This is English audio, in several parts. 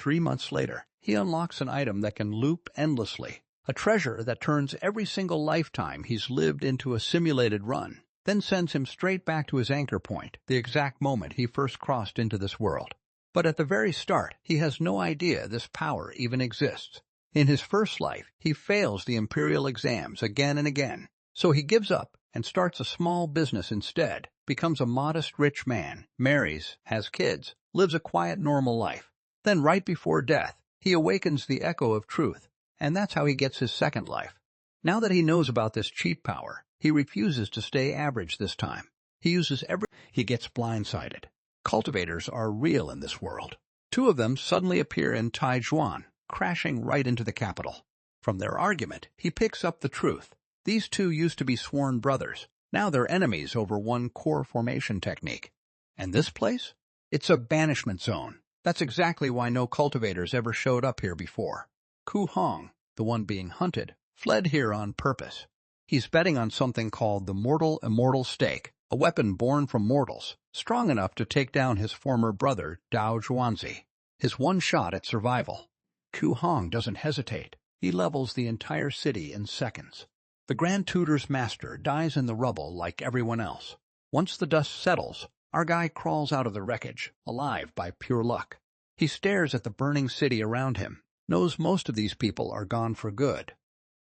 3 months later, he unlocks an item that can loop endlessly, a treasure that turns every single lifetime he's lived into a simulated run, then sends him straight back to his anchor point, the exact moment he first crossed into this world. But at the very start, he has no idea this power even exists. In his first life, he fails the imperial exams again and again, so he gives up and starts a small business instead, becomes a modest rich man, marries, has kids, lives a quiet normal life. Then right before death, he awakens the echo of truth, and that's how he gets his second life. Now that he knows about this cheat power, he refuses to stay average this time. He gets blindsided. Cultivators are real in this world. 2 of them suddenly appear in Taijuan, crashing right into the capital. From their argument, he picks up the truth. These 2 used to be sworn brothers. Now they're enemies over one core formation technique. And this place? It's a banishment zone. That's exactly why no cultivators ever showed up here before. Ku Hong, the one being hunted, fled here on purpose. He's betting on something called the Immortal stake, a weapon born from mortals, strong enough to take down his former brother, Dao Zhuanzi. His one shot at survival. Ku Hong doesn't hesitate. He levels the entire city in seconds. The Grand Tutor's master dies in the rubble like everyone else. Once the dust settles, our guy crawls out of the wreckage, alive by pure luck. He stares at the burning city around him, knows most of these people are gone for good.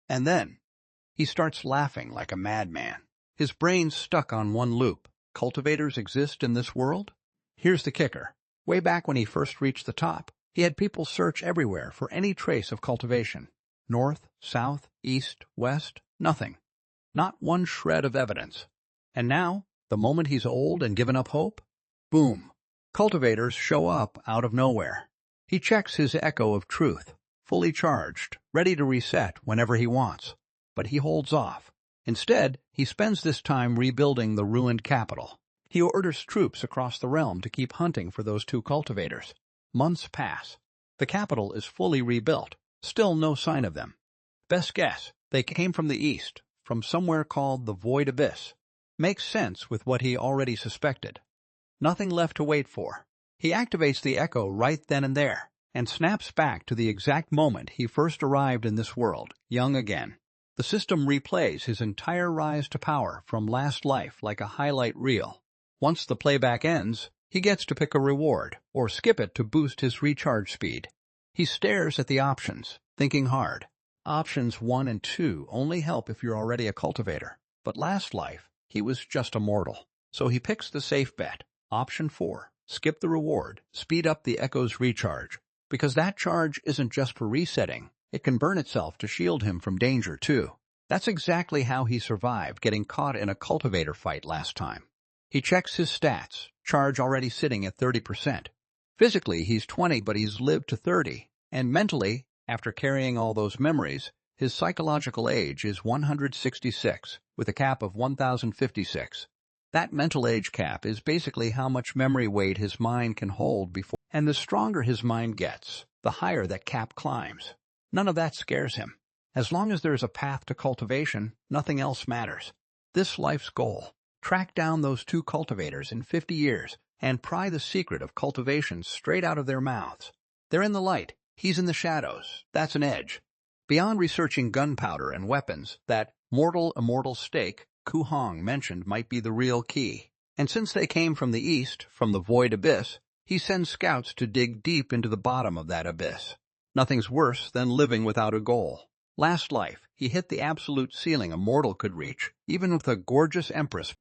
And then, he starts laughing like a madman. His brain's stuck on one loop. Cultivators exist in this world? Here's the kicker. Way back when he first reached the top, he had people search everywhere for any trace of cultivation. North, south, east, west, nothing. Not one shred of evidence. And now, the moment he's old and given up hope, boom, cultivators show up out of nowhere. He checks his echo of truth, fully charged, ready to reset whenever he wants. But he holds off. Instead, he spends this time rebuilding the ruined capital. He orders troops across the realm to keep hunting for those 2 cultivators. Months pass. The capital is fully rebuilt. Still no sign of them. Best guess, they came from the east, from somewhere called the Void Abyss. Makes sense with what he already suspected. Nothing left to wait for. He activates the echo right then and there, and snaps back to the exact moment he first arrived in this world, young again. The system replays his entire rise to power from last life like a highlight reel. Once the playback ends, he gets to pick a reward, or skip it to boost his recharge speed. He stares at the options, thinking hard. Options 1 and 2 only help if you're already a cultivator, but last life, he was just a mortal. So he picks the safe bet. Option 4, skip the reward, speed up the echo's recharge, because that charge isn't just for resetting, it can burn itself to shield him from danger too. That's exactly how he survived getting caught in a cultivator fight last time. He checks his stats, charge already sitting at 30%. Physically, he's 20, but he's lived to 30, and mentally, after carrying all those memories, his psychological age is 166, with a cap of 1056. That mental age cap is basically how much memory weight his mind can hold before, and the stronger his mind gets, the higher that cap climbs. None of that scares him. As long as there's a path to cultivation, nothing else matters. This life's goal: track down those 2 cultivators in 50 years and pry the secret of cultivation straight out of their mouths. They're in the light, he's in the shadows. That's an edge. Beyond researching gunpowder and weapons, that immortal stake Ku Hong mentioned might be the real key. And since they came from the east, from the Void Abyss, he sends scouts to dig deep into the bottom of that abyss. Nothing's worse than living without a goal. Last life, he hit the absolute ceiling a mortal could reach, even with a gorgeous empress.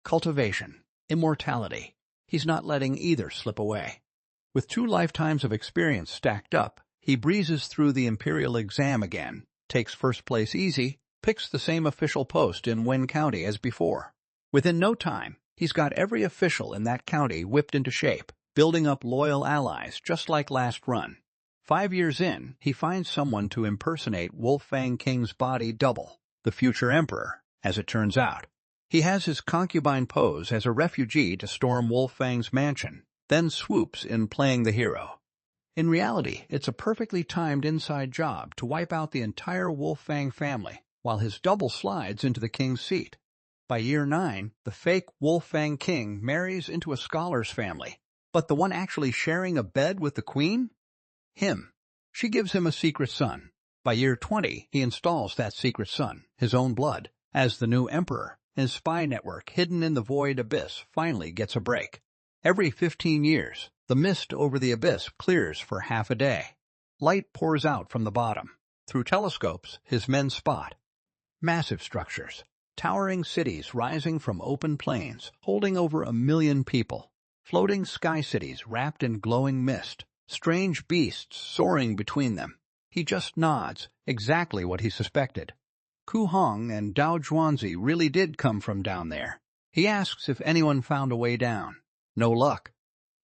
Cultivation, immortality. He's not letting either slip away. With 2 lifetimes of experience stacked up, he breezes through the imperial exam again, takes first place easy, picks the same official post in Wen County as before. Within no time, he's got every official in that county whipped into shape, building up loyal allies just like last run. 5 years in, he finds someone to impersonate Wolfang King's body double, the future emperor, as it turns out. He has his concubine pose as a refugee to storm Wolfang's mansion, then swoops in playing the hero. In reality, it's a perfectly timed inside job to wipe out the entire Wolfang family, while his double slides into the king's seat. By year 9, the fake Wolfang King marries into a scholar's family, but the one actually sharing a bed with the queen? Him. She gives him a secret son. By year 20, he installs that secret son, his own blood, as the new emperor. His spy network, hidden in the void abyss, finally gets a break. Every 15 years, the mist over the abyss clears for half a day. Light pours out from the bottom. Through telescopes, his men spot massive structures, towering cities rising from open plains, holding over 1 million people, floating sky cities wrapped in glowing mist, strange beasts soaring between them. He just nods, exactly what he suspected. Ku Hong and Dao Zhuanzi really did come from down there. He asks if anyone found a way down. No luck.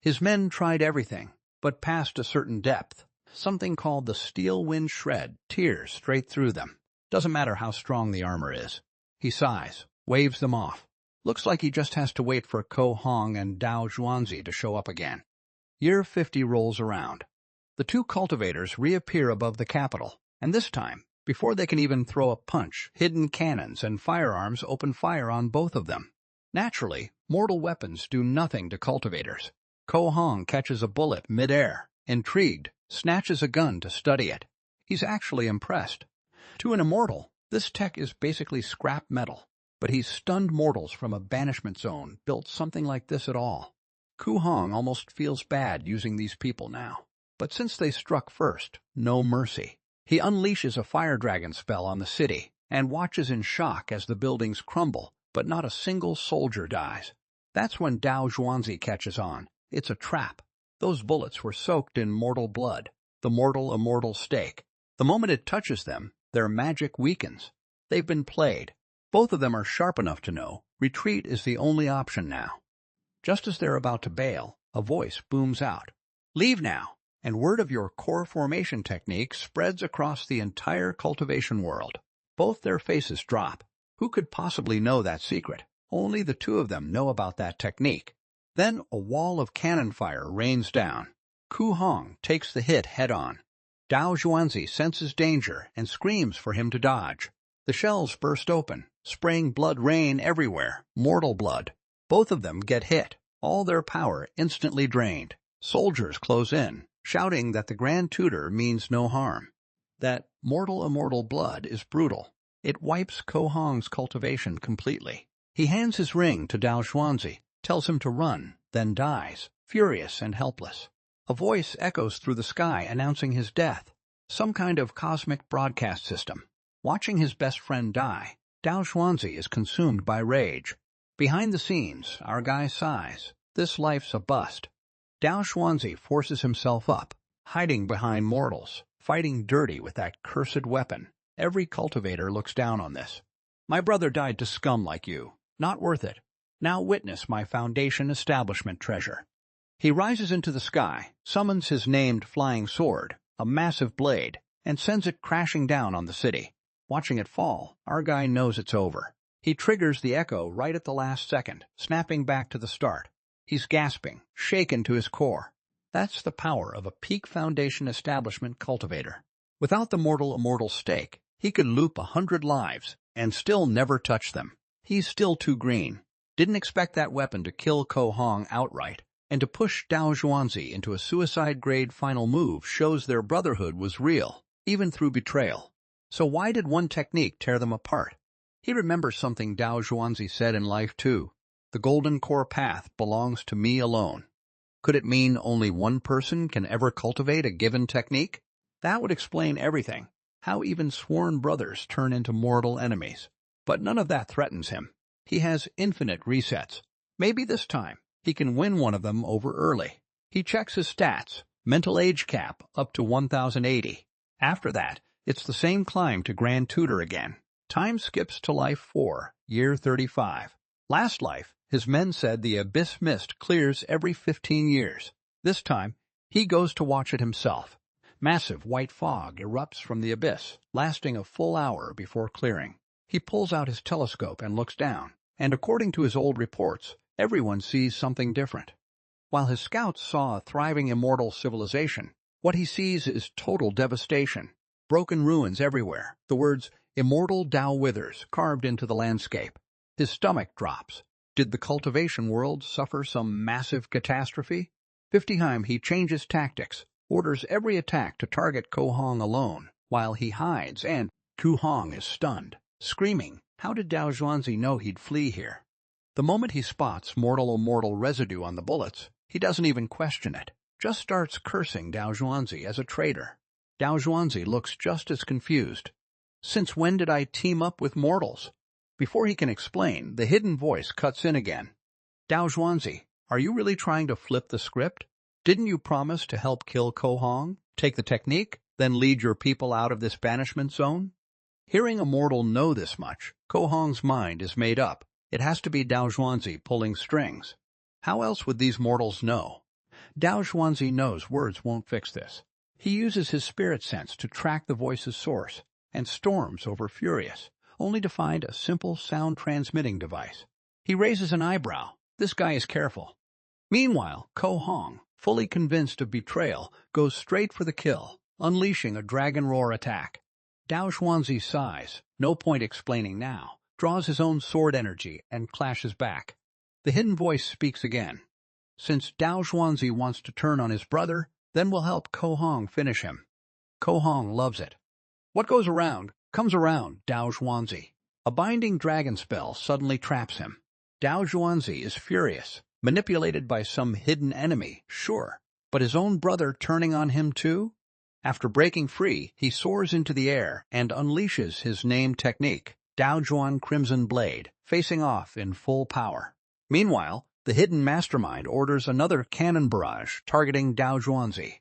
His men tried everything, but past a certain depth. Something called the steel wind shred tears straight through them. Doesn't matter how strong the armor is. He sighs, waves them off. Looks like he just has to wait for Ku Hong and Dao Zhuanzi to show up again. Year 50 rolls around. The two cultivators reappear above the capital, and this time, before they can even throw a punch, hidden cannons and firearms open fire on both of them. Naturally, mortal weapons do nothing to cultivators. Ku Hong catches a bullet mid-air, intrigued, snatches a gun to study it. He's actually impressed. To an immortal, this tech is basically scrap metal, but he's stunned mortals from a banishment zone built something like this at all. Ku Hong almost feels bad using these people now. But since they struck first, no mercy. He unleashes a fire dragon spell on the city and watches in shock as the buildings crumble, but not a single soldier dies. That's when Dao Zhuanzi catches on. It's a trap. Those bullets were soaked in mortal blood, the mortal-immortal stake. The moment it touches them, their magic weakens. They've been played. Both of them are sharp enough to know retreat is the only option now. Just as they're about to bail, a voice booms out. "Leave now!" And word of your core formation technique spreads across the entire cultivation world. Both their faces drop. Who could possibly know that secret? Only the two of them know about that technique. Then a wall of cannon fire rains down. Ku Hong takes the hit head-on. Dao Zhuanzi senses danger and screams for him to dodge. The shells burst open, spraying blood rain everywhere, mortal blood. Both of them get hit, all their power instantly drained. Soldiers close in, shouting that the Grand Tutor means no harm. That mortal-immortal blood is brutal. It wipes Ku Hong's cultivation completely. He hands his ring to Dao Zhuanzi, tells him to run, then dies, furious and helpless. A voice echoes through the sky announcing his death, some kind of cosmic broadcast system. Watching his best friend die, Dao Zhuanzi is consumed by rage. Behind the scenes, our guy sighs. This life's a bust. Dao Zhuanzi forces himself up, hiding behind mortals, fighting dirty with that cursed weapon. Every cultivator looks down on this. My brother died to scum like you. Not worth it. Now witness my foundation establishment treasure. He rises into the sky, summons his named flying sword, a massive blade, and sends it crashing down on the city. Watching it fall, our guy knows it's over. He triggers the echo right at the last second, snapping back to the start. He's gasping, shaken to his core. That's the power of a peak foundation establishment cultivator. Without the mortal-immortal stake, he could loop 100 lives and still never touch them. He's still too green. Didn't expect that weapon to kill Ku Hong outright, and to push Dao Zhuanzi into a suicide-grade final move shows their brotherhood was real, even through betrayal. So why did one technique tear them apart? He remembers something Dao Zhuanzi said in life too. The golden core path belongs to me alone. Could it mean only one person can ever cultivate a given technique? That would explain everything, how even sworn brothers turn into mortal enemies. But none of that threatens him. He has infinite resets. Maybe this time he can win one of them over early. He checks his stats, mental age cap up to 1080. After that, it's the same climb to Grand Tutor again. Time skips to life 4, year 35. Last life, his men said the abyss mist clears every 15 years. This time, he goes to watch it himself. Massive white fog erupts from the abyss, lasting a full hour before clearing. He pulls out his telescope and looks down, and according to his old reports, everyone sees something different. While his scouts saw a thriving immortal civilization, what he sees is total devastation. Broken ruins everywhere, the words "Immortal Tao withers" carved into the landscape. His stomach drops. Did the cultivation world suffer some massive catastrophe? 50 times he changes tactics, orders every attack to target Ko Hong alone, while he hides, and Ko Hong is stunned, screaming, "How did Dao Zhuanzi know he'd flee here?" The moment he spots mortal immortal residue on the bullets, he doesn't even question it, just starts cursing Dao Zhuanzi as a traitor. Dao Zhuanzi looks just as confused. "Since when did I team up with mortals?" Before he can explain, the hidden voice cuts in again. "Dao Zhuanzi, are you really trying to flip the script? Didn't you promise to help kill Ko Hong, take the technique, then lead your people out of this banishment zone?" Hearing a mortal know this much, Ko Hong's mind is made up. It has to be Dao Zhuanzi pulling strings. How else would these mortals know? Dao Zhuanzi knows words won't fix this. He uses his spirit sense to track the voice's source, and storms over furious, only to find a simple sound-transmitting device. He raises an eyebrow. This guy is careful. Meanwhile, Ko Hong, fully convinced of betrayal, goes straight for the kill, unleashing a dragon roar attack. Dao Zhuanzi sighs, no point explaining now, draws his own sword energy and clashes back. The hidden voice speaks again. "Since Dao Zhuanzi wants to turn on his brother, then we'll help Ko Hong finish him." Ko Hong loves it. What goes around comes around Dao Zhuanzi. A binding dragon spell suddenly traps him. Dao Zhuanzi is furious, manipulated by some hidden enemy, sure, but his own brother turning on him too? After breaking free, he soars into the air and unleashes his named technique, Dao Zhuan Crimson Blade, facing off in full power. Meanwhile, the hidden mastermind orders another cannon barrage targeting Dao Zhuanzi.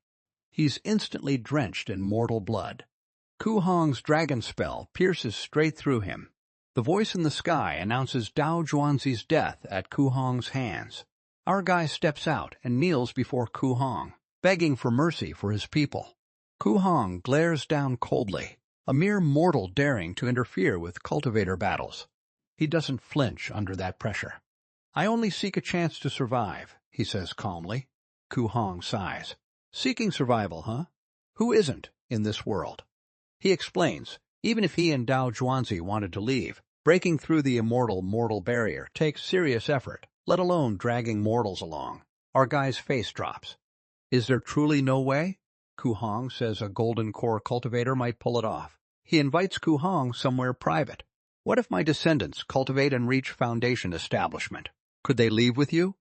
He's instantly drenched in mortal blood. Ko Hong's dragon spell pierces straight through him. The voice in the sky announces Dao Zhuanzi's death at Ko Hong's hands. Our guy steps out and kneels before Ko Hong, begging for mercy for his people. Ko Hong glares down coldly, a mere mortal daring to interfere with cultivator battles. He doesn't flinch under that pressure. "I only seek a chance to survive," he says calmly. Ko Hong sighs. "Seeking survival, huh? Who isn't in this world?" He explains, even if he and Dao Zhuanzi wanted to leave, breaking through the immortal mortal barrier takes serious effort, let alone dragging mortals along. Our guy's face drops. "Is there truly no way?" Ko Hong says a golden core cultivator might pull it off. He invites Ko Hong somewhere private. "What if my descendants cultivate and reach foundation establishment? Could they leave with you?"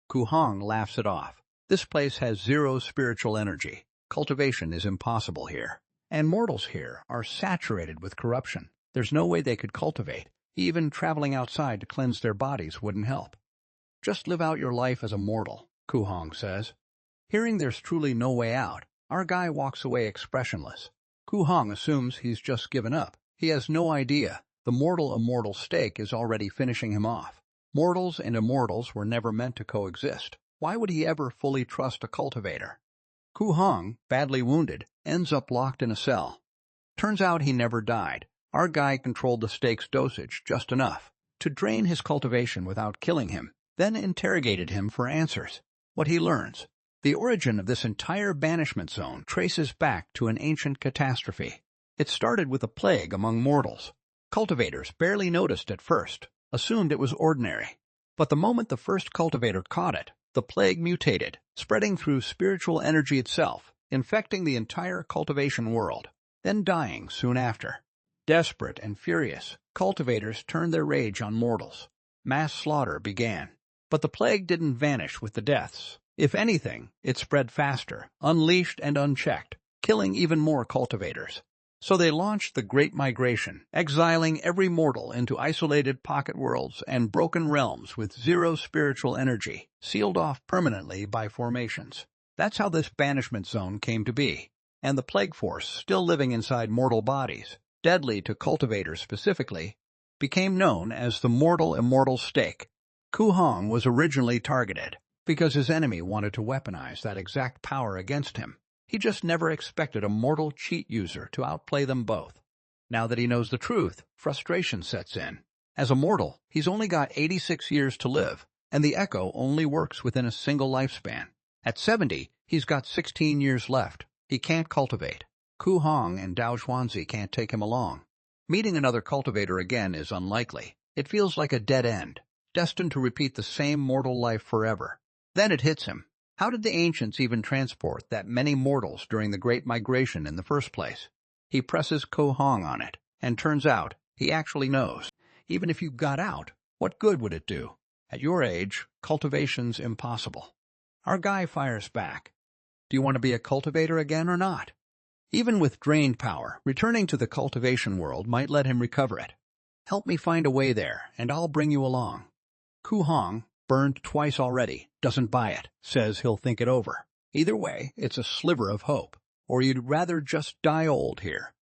Ko Hong laughs it off. "This place has zero spiritual energy. Cultivation is impossible here. And mortals here are saturated with corruption. There's no way they could cultivate. Even traveling outside to cleanse their bodies wouldn't help." "Just live out your life as a mortal," Ko Hong says. Hearing there's truly no way out, our guy walks away expressionless. Ko Hong assumes he's just given up. He has no idea the mortal-immortal stake is already finishing him off. Mortals and immortals were never meant to coexist. Why would he ever fully trust a cultivator? Ko Hong, badly wounded, ends up locked in a cell. Turns out he never died. Our guy controlled the stake's dosage just enough to drain his cultivation without killing him, then interrogated him for answers. What he learns: the origin of this entire banishment zone traces back to an ancient catastrophe. It started with a plague among mortals. Cultivators barely noticed at first, assumed it was ordinary. But the moment the first cultivator caught it, the plague mutated, spreading through spiritual energy itself, infecting the entire cultivation world, then dying soon after. Desperate and furious, cultivators turned their rage on mortals. Mass slaughter began. But the plague didn't vanish with the deaths. If anything, it spread faster, unleashed and unchecked, killing even more cultivators. So they launched the Great Migration, exiling every mortal into isolated pocket worlds and broken realms with zero spiritual energy, sealed off permanently by formations. That's how this banishment zone came to be. And the plague force, still living inside mortal bodies, deadly to cultivators specifically, became known as the mortal-immortal stake. Ko Hong was originally targeted because his enemy wanted to weaponize that exact power against him. He just never expected a mortal cheat user to outplay them both. Now that he knows the truth, frustration sets in. As a mortal, he's only got 86 years to live, and the echo only works within a single lifespan. At 70, he's got 16 years left. He can't cultivate. Ko Hong and Dao Zhuanzi can't take him along. Meeting another cultivator again is unlikely. It feels like a dead end, destined to repeat the same mortal life forever. Then it hits him. How did the ancients even transport that many mortals during the Great Migration in the first place? He presses Ko Hong on it, and turns out he actually knows. Even if you got out, what good would it do? At your age, cultivation's impossible. Our guy fires back. Do you want to be a cultivator again or not? Even with drained power, returning to the cultivation world might let him recover it. Help me find a way there, and I'll bring you along. Ko Hong, burned twice already, doesn't buy it, says he'll think it over. Either way, it's a sliver of hope. Or you'd rather just die old here.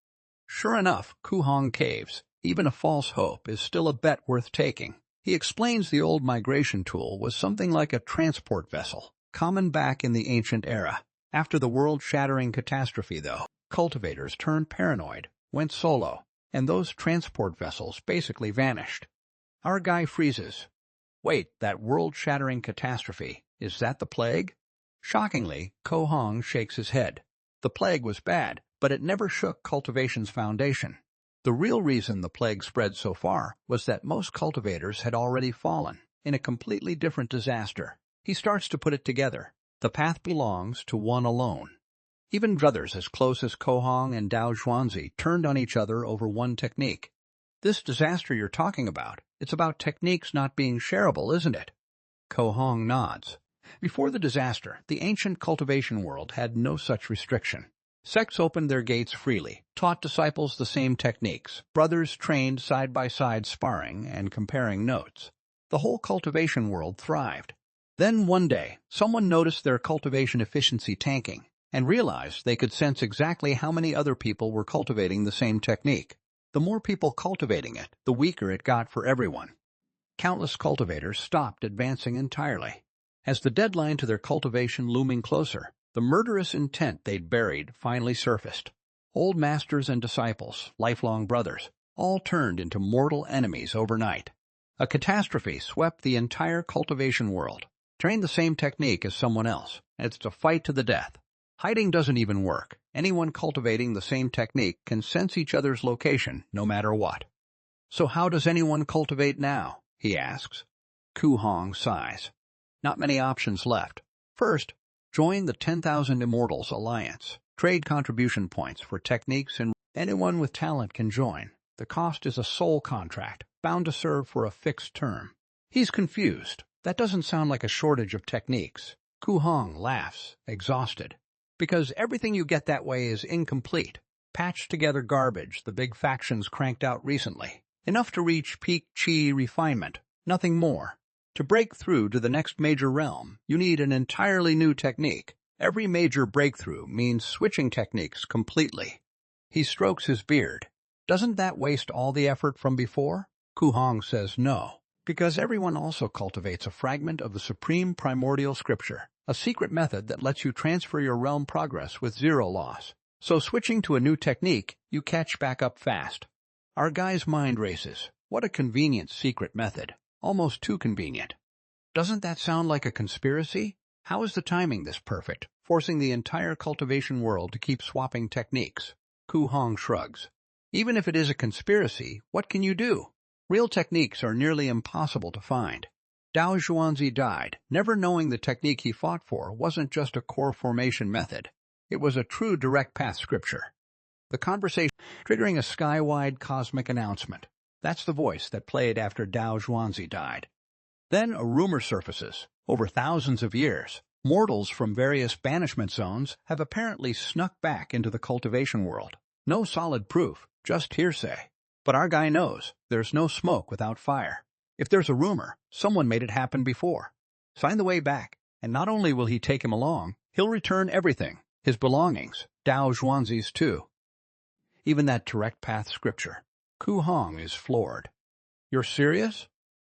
Sure enough, Ko Hong caves. Even a false hope is still a bet worth taking. He explains the old migration tool was something like a transport vessel, common back in the ancient era. After the world-shattering catastrophe, though, cultivators turned paranoid, went solo, and those transport vessels basically vanished. Our guy freezes. Wait, that world-shattering catastrophe, is that the plague? Shockingly, Ko Hong shakes his head. The plague was bad, but it never shook cultivation's foundation. The real reason the plague spread so far was that most cultivators had already fallen in a completely different disaster. He starts to put it together. The path belongs to one alone. Even brothers as close as Ko Hong and Dao Zhuanzi turned on each other over one technique. This disaster you're talking about, it's about techniques not being shareable, isn't it? Ko Hong nods. Before the disaster, the ancient cultivation world had no such restriction. Sects opened their gates freely, taught disciples the same techniques. Brothers trained side by side sparring and comparing notes. The whole cultivation world thrived. Then one day, someone noticed their cultivation efficiency tanking and realized they could sense exactly how many other people were cultivating the same technique. The more people cultivating it, the weaker it got for everyone. Countless cultivators stopped advancing entirely. As the deadline to their cultivation looming closer, the murderous intent they'd buried finally surfaced. Old masters and disciples, lifelong brothers, all turned into mortal enemies overnight. A catastrophe swept the entire cultivation world. Train the same technique as someone else, and it's a fight to the death. Hiding doesn't even work. Anyone cultivating the same technique can sense each other's location, no matter what. So how does anyone cultivate now? He asks. Ko Hong sighs. Not many options left. First, join the 10,000 Immortals Alliance. Trade contribution points for techniques, and anyone with talent can join. The cost is a soul contract, bound to serve for a fixed term. He's confused. That doesn't sound like a shortage of techniques. Ko Hong laughs, exhausted. Because everything you get that way is incomplete. Patched together garbage the big factions cranked out recently. Enough to reach peak chi refinement, nothing more. To break through to the next major realm, you need an entirely new technique. Every major breakthrough means switching techniques completely. He strokes his beard. Doesn't that waste all the effort from before? Ko Hong says no, because everyone also cultivates a fragment of the supreme primordial scripture, a secret method that lets you transfer your realm progress with zero loss. So switching to a new technique, you catch back up fast. Our guy's mind races. What a convenient secret method. Almost too convenient. Doesn't that sound like a conspiracy? How is the timing this perfect, forcing the entire cultivation world to keep swapping techniques? Ko Hong shrugs. Even if it is a conspiracy, what can you do? Real techniques are nearly impossible to find. Dao Zhuanzi died, never knowing the technique he fought for wasn't just a core formation method. It was a true direct path scripture. The conversation triggering a sky-wide cosmic announcement. That's the voice that played after Dao Zhuanzi died. Then a rumor surfaces. Over thousands of years, mortals from various banishment zones have apparently snuck back into the cultivation world. No solid proof, just hearsay. But our guy knows there's no smoke without fire. If there's a rumor, someone made it happen before. Find the way back, and not only will he take him along, he'll return everything, his belongings, Dao Zhuanzi's too. Even that direct path scripture. Ko Hong is floored. You're serious?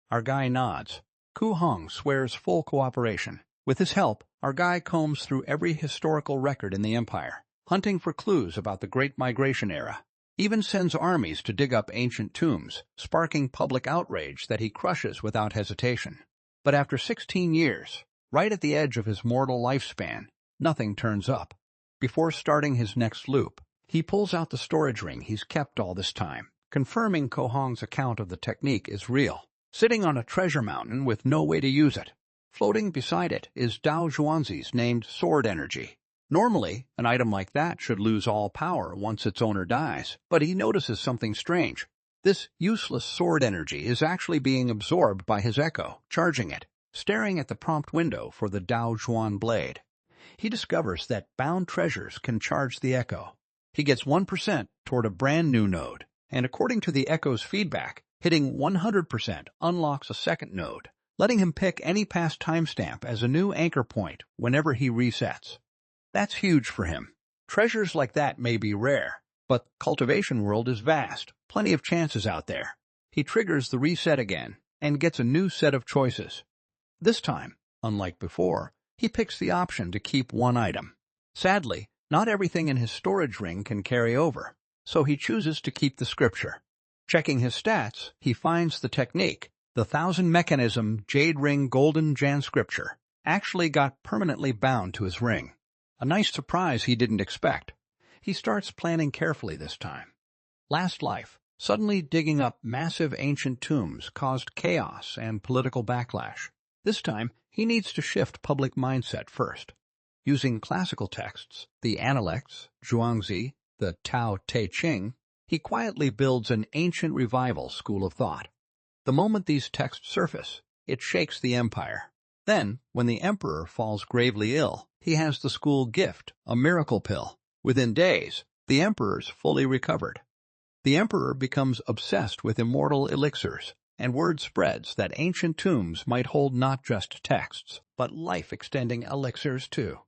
Our guy nods. Ko Hong swears full cooperation. With his help, our guy combs through every historical record in the empire, hunting for clues about the Great Migration era. Even sends armies to dig up ancient tombs, sparking public outrage that he crushes without hesitation. But after 16 years, right at the edge of his mortal lifespan, nothing turns up. Before starting his next loop, he pulls out the storage ring he's kept all this time, confirming Ko Hong's account of the technique is real, sitting on a treasure mountain with no way to use it. Floating beside it is Dao Zhuangzi's named sword energy. Normally, an item like that should lose all power once its owner dies, but he notices something strange. This useless sword energy is actually being absorbed by his echo, charging it, staring at the prompt window for the Dao Zhuan blade. He discovers that bound treasures can charge the echo. He gets 1% toward a brand new node, and according to the echo's feedback, hitting 100% unlocks a second node, letting him pick any past timestamp as a new anchor point whenever he resets. That's huge for him. Treasures like that may be rare, but the cultivation world is vast, plenty of chances out there. He triggers the reset again and gets a new set of choices. This time, unlike before, he picks the option to keep one item. Sadly, not everything in his storage ring can carry over, so he chooses to keep the scripture. Checking his stats, he finds the technique, the 1000-mechanism Jade Ring Golden Jan scripture, actually got permanently bound to his ring. A nice surprise he didn't expect. He starts planning carefully this time. Last life, suddenly digging up massive ancient tombs caused chaos and political backlash. This time, he needs to shift public mindset first. Using classical texts, the Analects, Zhuangzi, the Tao Te Ching, he quietly builds an ancient revival school of thought. The moment these texts surface, it shakes the empire. Then, when the emperor falls gravely ill, he has the school gift, a miracle pill. Within days, the emperor's fully recovered. The emperor becomes obsessed with immortal elixirs, and word spreads that ancient tombs might hold not just texts, but life-extending elixirs too.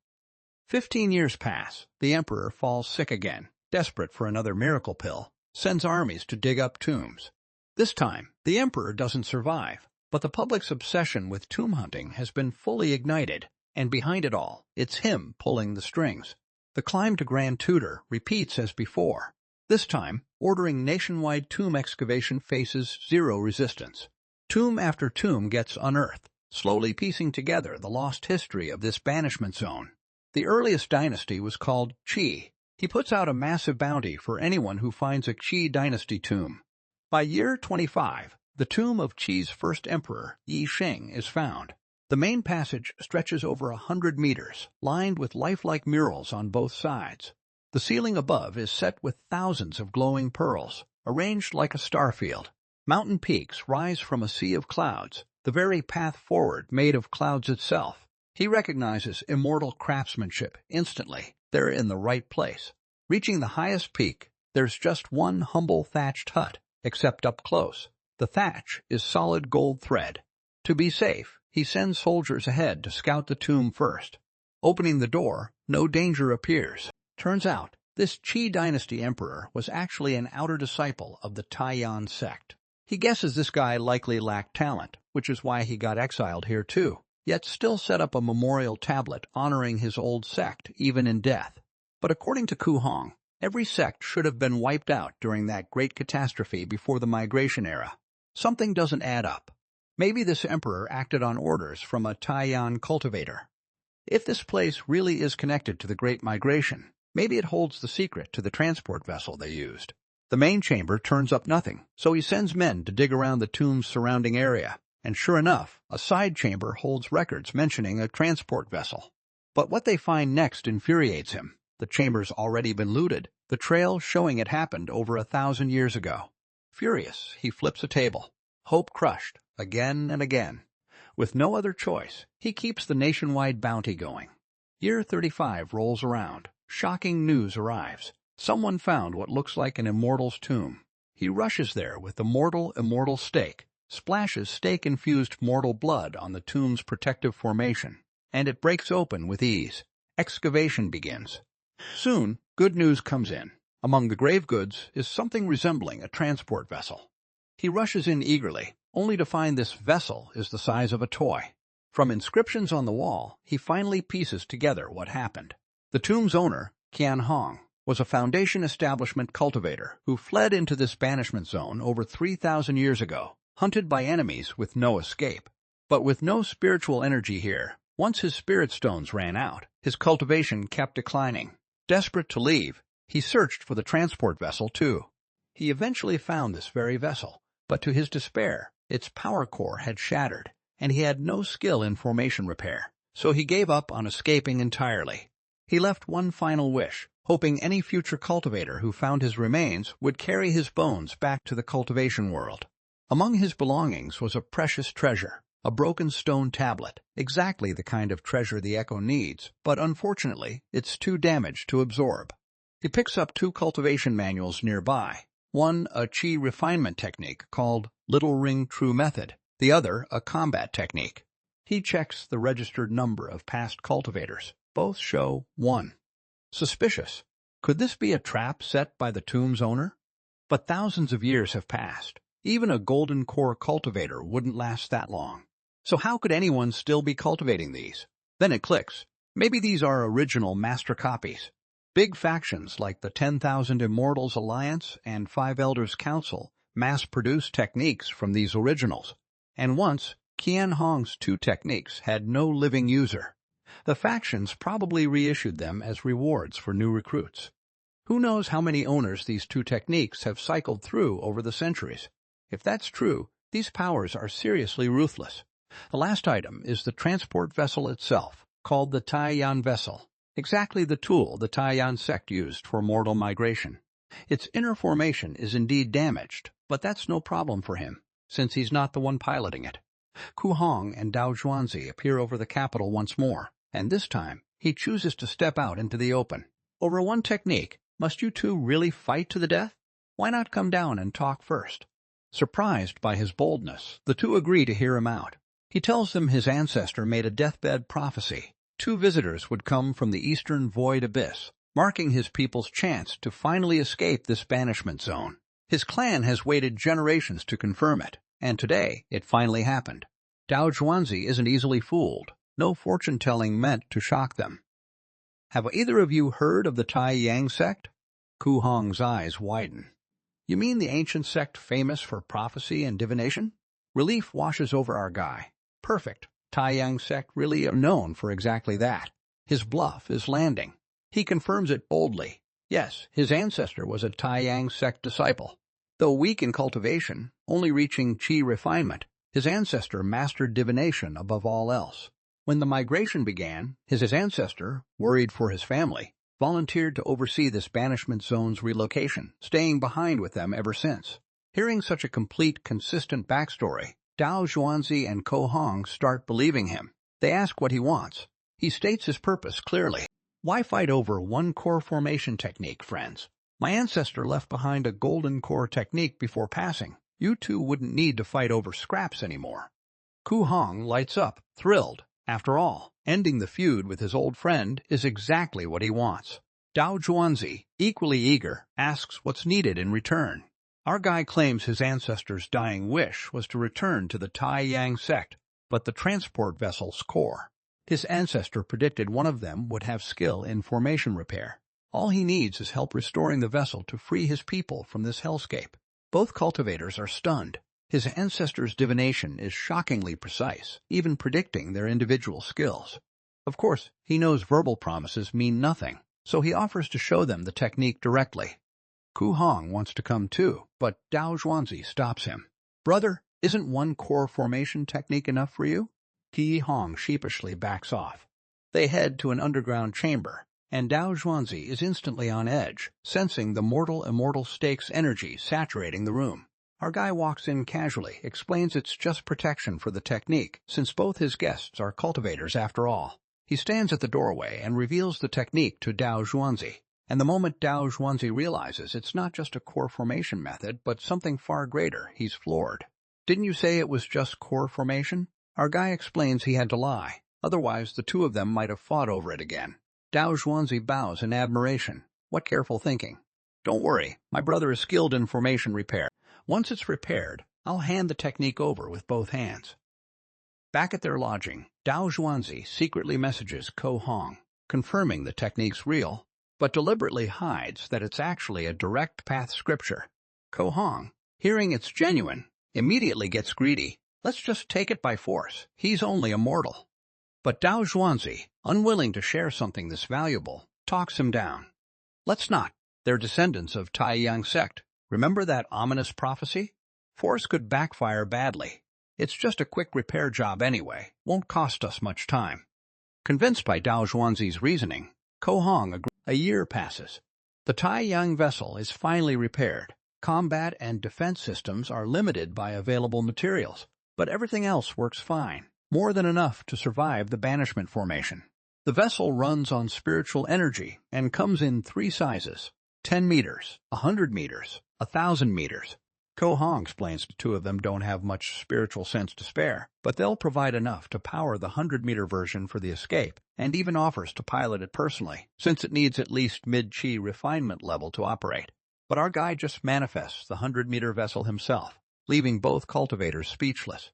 15 years pass. The emperor falls sick again, desperate for another miracle pill, sends armies to dig up tombs. This time, the emperor doesn't survive, but the public's obsession with tomb hunting has been fully ignited, and behind it all, it's him pulling the strings. The climb to Grand Tutor repeats as before. This time, ordering nationwide tomb excavation faces zero resistance. Tomb after tomb gets unearthed, slowly piecing together the lost history of this banishment zone. The earliest dynasty was called Qi. He puts out a massive bounty for anyone who finds a Qi dynasty tomb. By year 25, the tomb of Qi's first emperor, Yi Sheng, is found. The main passage stretches over 100 meters, lined with lifelike murals on both sides. The ceiling above is set with thousands of glowing pearls, arranged like a starfield. Mountain peaks rise from a sea of clouds, the very path forward made of clouds itself. He recognizes immortal craftsmanship instantly. They're in the right place. Reaching the highest peak, there's just one humble thatched hut, except up close. The thatch is solid gold thread. To be safe, he sends soldiers ahead to scout the tomb first. Opening the door, no danger appears. Turns out, this Qi dynasty emperor was actually an outer disciple of the Taiyan sect. He guesses this guy likely lacked talent, which is why he got exiled here too, yet still set up a memorial tablet honoring his old sect even in death. But according to Ku Hong, every sect should have been wiped out during that great catastrophe before the migration era. Something doesn't add up. Maybe this emperor acted on orders from a Taiyan cultivator. If this place really is connected to the Great Migration, maybe it holds the secret to the transport vessel they used. The main chamber turns up nothing, so he sends men to dig around the tomb's surrounding area, and sure enough, a side chamber holds records mentioning a transport vessel. But what they find next infuriates him. The chamber's already been looted, the trail showing it happened over 1,000 years ago. Furious, he flips a table. Hope crushed, again and again. With no other choice, he keeps the nationwide bounty going. Year 35 rolls around. Shocking news arrives. Someone found what looks like an immortal's tomb. He rushes there with the immortal stake, splashes stake-infused mortal blood on the tomb's protective formation, and it breaks open with ease. Excavation begins. Soon, good news comes in. Among the grave goods is something resembling a transport vessel. He rushes in eagerly, only to find this vessel is the size of a toy. From inscriptions on the wall, he finally pieces together what happened. The tomb's owner, Qian Hong, was a Foundation establishment cultivator who fled into this banishment zone over 3,000 years ago, hunted by enemies with no escape. But with no spiritual energy here, once his spirit stones ran out, his cultivation kept declining. Desperate to leave, he searched for the transport vessel too. He eventually found this very vessel, but to his despair, its power core had shattered, and he had no skill in formation repair, so he gave up on escaping entirely. He left one final wish, hoping any future cultivator who found his remains would carry his bones back to the cultivation world. Among his belongings was a precious treasure, a broken stone tablet, exactly the kind of treasure the Echo needs, but unfortunately, it's too damaged to absorb. He picks up 2 cultivation manuals nearby, one a chi refinement technique called Little Ring True Method, the other a combat technique. He checks the registered number of past cultivators. Both show 1. Suspicious. Could this be a trap set by the tomb's owner? But thousands of years have passed. Even a golden core cultivator wouldn't last that long. So how could anyone still be cultivating these? Then it clicks. Maybe these are original master copies. Big factions like the 10,000 Immortals Alliance and 5 Elders Council mass-produce techniques from these originals. And once, Qian Hong's 2 techniques had no living user. The factions probably reissued them as rewards for new recruits. Who knows how many owners these 2 techniques have cycled through over the centuries? If that's true, these powers are seriously ruthless. The last item is the transport vessel itself, called the Taiyan vessel, exactly the tool the Taiyan sect used for mortal migration. Its inner formation is indeed damaged, but that's no problem for him, since he's not the one piloting it. Ku Hong and Dao Zhuanzi appear over the capital once more, and this time he chooses to step out into the open. Over one technique, must you 2 really fight to the death? Why not come down and talk first? Surprised by his boldness, the 2 agree to hear him out. He tells them his ancestor made a deathbed prophecy. 2 visitors would come from the eastern void abyss, marking his people's chance to finally escape this banishment zone. His clan has waited generations to confirm it, and today it finally happened. Dao Zhuanzi isn't easily fooled. No fortune-telling meant to shock them. Have either of you heard of the Tai Yang sect? Ku Hong's eyes widen. You mean the ancient sect famous for prophecy and divination? Relief washes over our guy. Perfect. Tai Yang sect really are known for exactly that. His bluff is landing. He confirms it boldly. Yes, his ancestor was a Tai Yang sect disciple. Though weak in cultivation, only reaching chi refinement, his ancestor mastered divination above all else. When the migration began, his ancestor, worried for his family, volunteered to oversee this banishment zone's relocation, staying behind with them ever since. Hearing such a complete, consistent backstory, Dao Zhuanzi and Ko Hong start believing him. They ask what he wants. He states his purpose clearly. Why fight over one core formation technique, friends? My ancestor left behind a golden core technique before passing. You 2 wouldn't need to fight over scraps anymore. Ku Hong lights up, thrilled. After all, ending the feud with his old friend is exactly what he wants. Dao Zhuanzi, equally eager, asks what's needed in return. Our guy claims his ancestor's dying wish was to return to the Tai Yang sect, but the transport vessel's core. His ancestor predicted one of them would have skill in formation repair. All he needs is help restoring the vessel to free his people from this hellscape. Both cultivators are stunned. His ancestor's divination is shockingly precise, even predicting their individual skills. Of course, he knows verbal promises mean nothing, so he offers to show them the technique directly. Ku Hong wants to come too, but Dao Zhuanzi stops him. Brother, isn't one core formation technique enough for you? Ki Hong sheepishly backs off. They head to an underground chamber, and Dao Zhuanzi is instantly on edge, sensing the mortal-immortal stakes energy saturating the room. Our guy walks in casually, explains it's just protection for the technique, since both his guests are cultivators after all. He stands at the doorway and reveals the technique to Dao Zhuanzi. And the moment Dao Zhuanzi realizes it's not just a core formation method, but something far greater, he's floored. Didn't you say it was just core formation? Our guy explains he had to lie. Otherwise, the 2 of them might have fought over it again. Dao Zhuanzi bows in admiration. What careful thinking. Don't worry, my brother is skilled in formation repair. Once it's repaired, I'll hand the technique over with both hands. Back at their lodging, Dao Zhuanzi secretly messages Ko Hong, confirming the technique's real, but deliberately hides that it's actually a direct path scripture. Ko Hong, hearing it's genuine, immediately gets greedy. Let's just take it by force. He's only a mortal. But Dao Zhuanzi, unwilling to share something this valuable, talks him down. Let's not. They're descendants of Tai Yang sect. Remember that ominous prophecy? Force could backfire badly. It's just a quick repair job anyway, won't cost us much time. Convinced by Dao Zhuanzi's reasoning, Ko Hong agrees. A year passes. The Taiyang vessel is finally repaired. Combat and defense systems are limited by available materials, but everything else works fine, more than enough to survive the banishment formation. The vessel runs on spiritual energy and comes in 3 sizes: 10 meters, 100 meters, 1,000 meters. Ko Hong explains the 2 of them don't have much spiritual sense to spare, but they'll provide enough to power the 100-meter version for the escape, and even offers to pilot it personally, since it needs at least mid-chi refinement level to operate. But our guy just manifests the 100-meter vessel himself, leaving both cultivators speechless.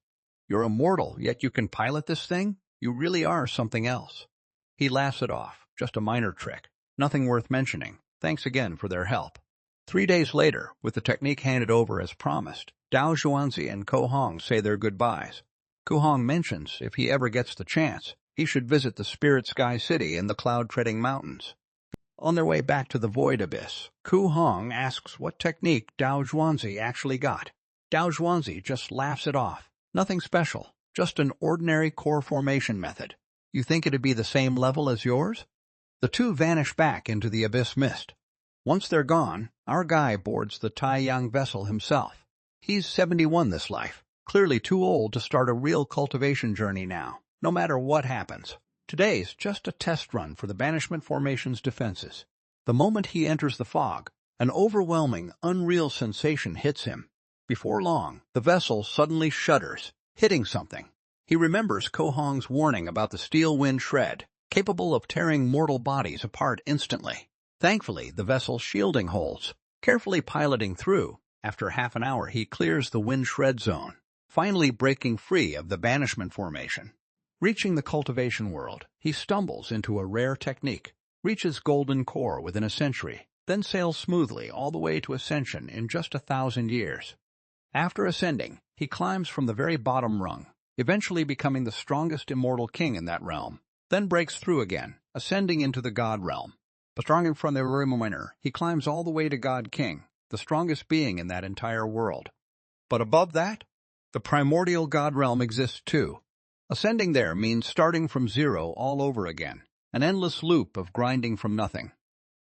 You're immortal, yet you can pilot this thing? You really are something else. He laughs it off, just a minor trick, nothing worth mentioning. Thanks again for their help. 3 days later, with the technique handed over as promised, Dao Zhuanzi and Ko Hong say their goodbyes. Ko Hong mentions if he ever gets the chance, he should visit the Spirit Sky City in the cloud-treading mountains. On their way back to the Void Abyss, Ko Hong asks what technique Dao Zhuanzi actually got. Dao Zhuanzi just laughs it off. Nothing special, just an ordinary core formation method. You think it'd be the same level as yours? The 2 vanish back into the abyss mist. Once they're gone, our guy boards the Taiyang vessel himself. He's 71 this life, clearly too old to start a real cultivation journey now, no matter what happens. Today's just a test run for the banishment formation's defenses. The moment he enters the fog, an overwhelming, unreal sensation hits him. Before long, the vessel suddenly shudders, hitting something. He remembers Ko Hong's warning about the steel wind shred, capable of tearing mortal bodies apart instantly. Thankfully, the vessel's shielding holds. Carefully piloting through, after half an hour he clears the wind shred zone, finally breaking free of the banishment formation. Reaching the cultivation world, he stumbles into a rare technique, reaches golden core within a century, then sails smoothly all the way to ascension in just 1,000 years. After ascending, he climbs from the very bottom rung, eventually becoming the strongest immortal king in that realm, then breaks through again, ascending into the god realm. Starting from the very minor, he climbs all the way to God King, the strongest being in that entire world. But above that, the primordial god realm exists too. Ascending there means starting from zero all over again, an endless loop of grinding from nothing.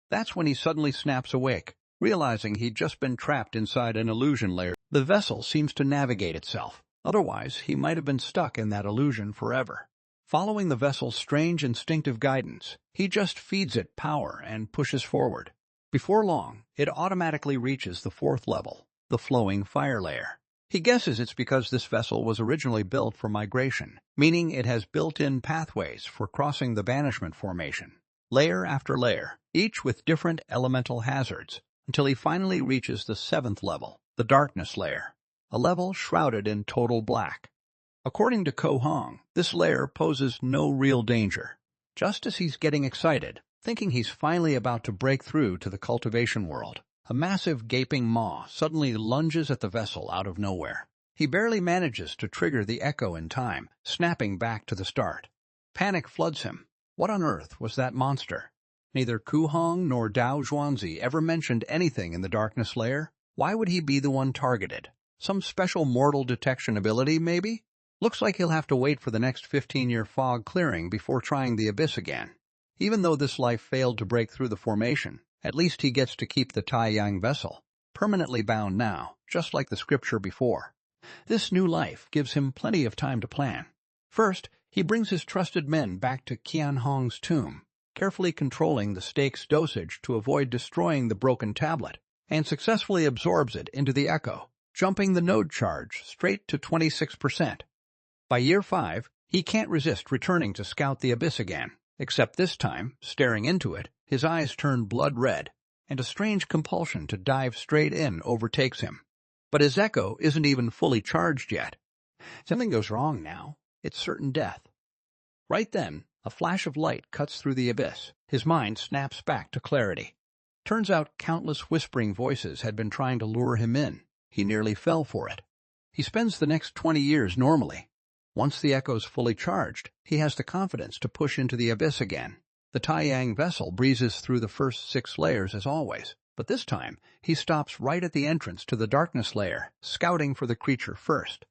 That's when he suddenly snaps awake, realizing he'd just been trapped inside an illusion layer. The vessel seems to navigate itself, otherwise he might have been stuck in that illusion forever. Following the vessel's strange instinctive guidance, he just feeds it power and pushes forward. Before long, it automatically reaches the 4th level, the flowing fire layer. He guesses it's because this vessel was originally built for migration, meaning it has built-in pathways for crossing the banishment formation, layer after layer, each with different elemental hazards, until he finally reaches the 7th level, the darkness layer, a level shrouded in total black. According to Ko Hong, this layer poses no real danger. Just as he's getting excited, thinking he's finally about to break through to the cultivation world, a massive gaping maw suddenly lunges at the vessel out of nowhere. He barely manages to trigger the echo in time, snapping back to the start. Panic floods him. What on earth was that monster? Neither Ko Hong nor Dao Zhuanzi ever mentioned anything in the darkness layer. Why would he be the one targeted? Some special mortal detection ability, maybe? Looks like he'll have to wait for the next 15-year fog clearing before trying the abyss again. Even though this life failed to break through the formation, at least he gets to keep the Taiyang vessel, permanently bound now, just like the scripture before. This new life gives him plenty of time to plan. First, he brings his trusted men back to Qian Hong's tomb, carefully controlling the stake's dosage to avoid destroying the broken tablet, and successfully absorbs it into the echo, jumping the node charge straight to 26%. By year 5, he can't resist returning to scout the abyss again, except this time, staring into it, his eyes turn blood red, and a strange compulsion to dive straight in overtakes him. But his echo isn't even fully charged yet. Something goes wrong now. It's certain death. Right then, a flash of light cuts through the abyss. His mind snaps back to clarity. Turns out countless whispering voices had been trying to lure him in. He nearly fell for it. He spends the next 20 years normally. Once the echo's fully charged, he has the confidence to push into the abyss again. The Taiyang vessel breezes through the first 6 layers as always, but this time he stops right at the entrance to the darkness layer, scouting for the creature first.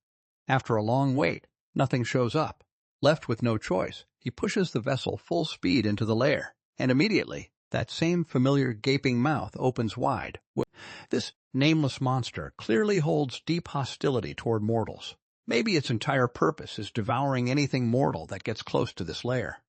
After a long wait, nothing shows up. Left with no choice, he pushes the vessel full speed into the lair, and immediately, that same familiar gaping mouth opens wide. This nameless monster clearly holds deep hostility toward mortals. Maybe its entire purpose is devouring anything mortal that gets close to this lair.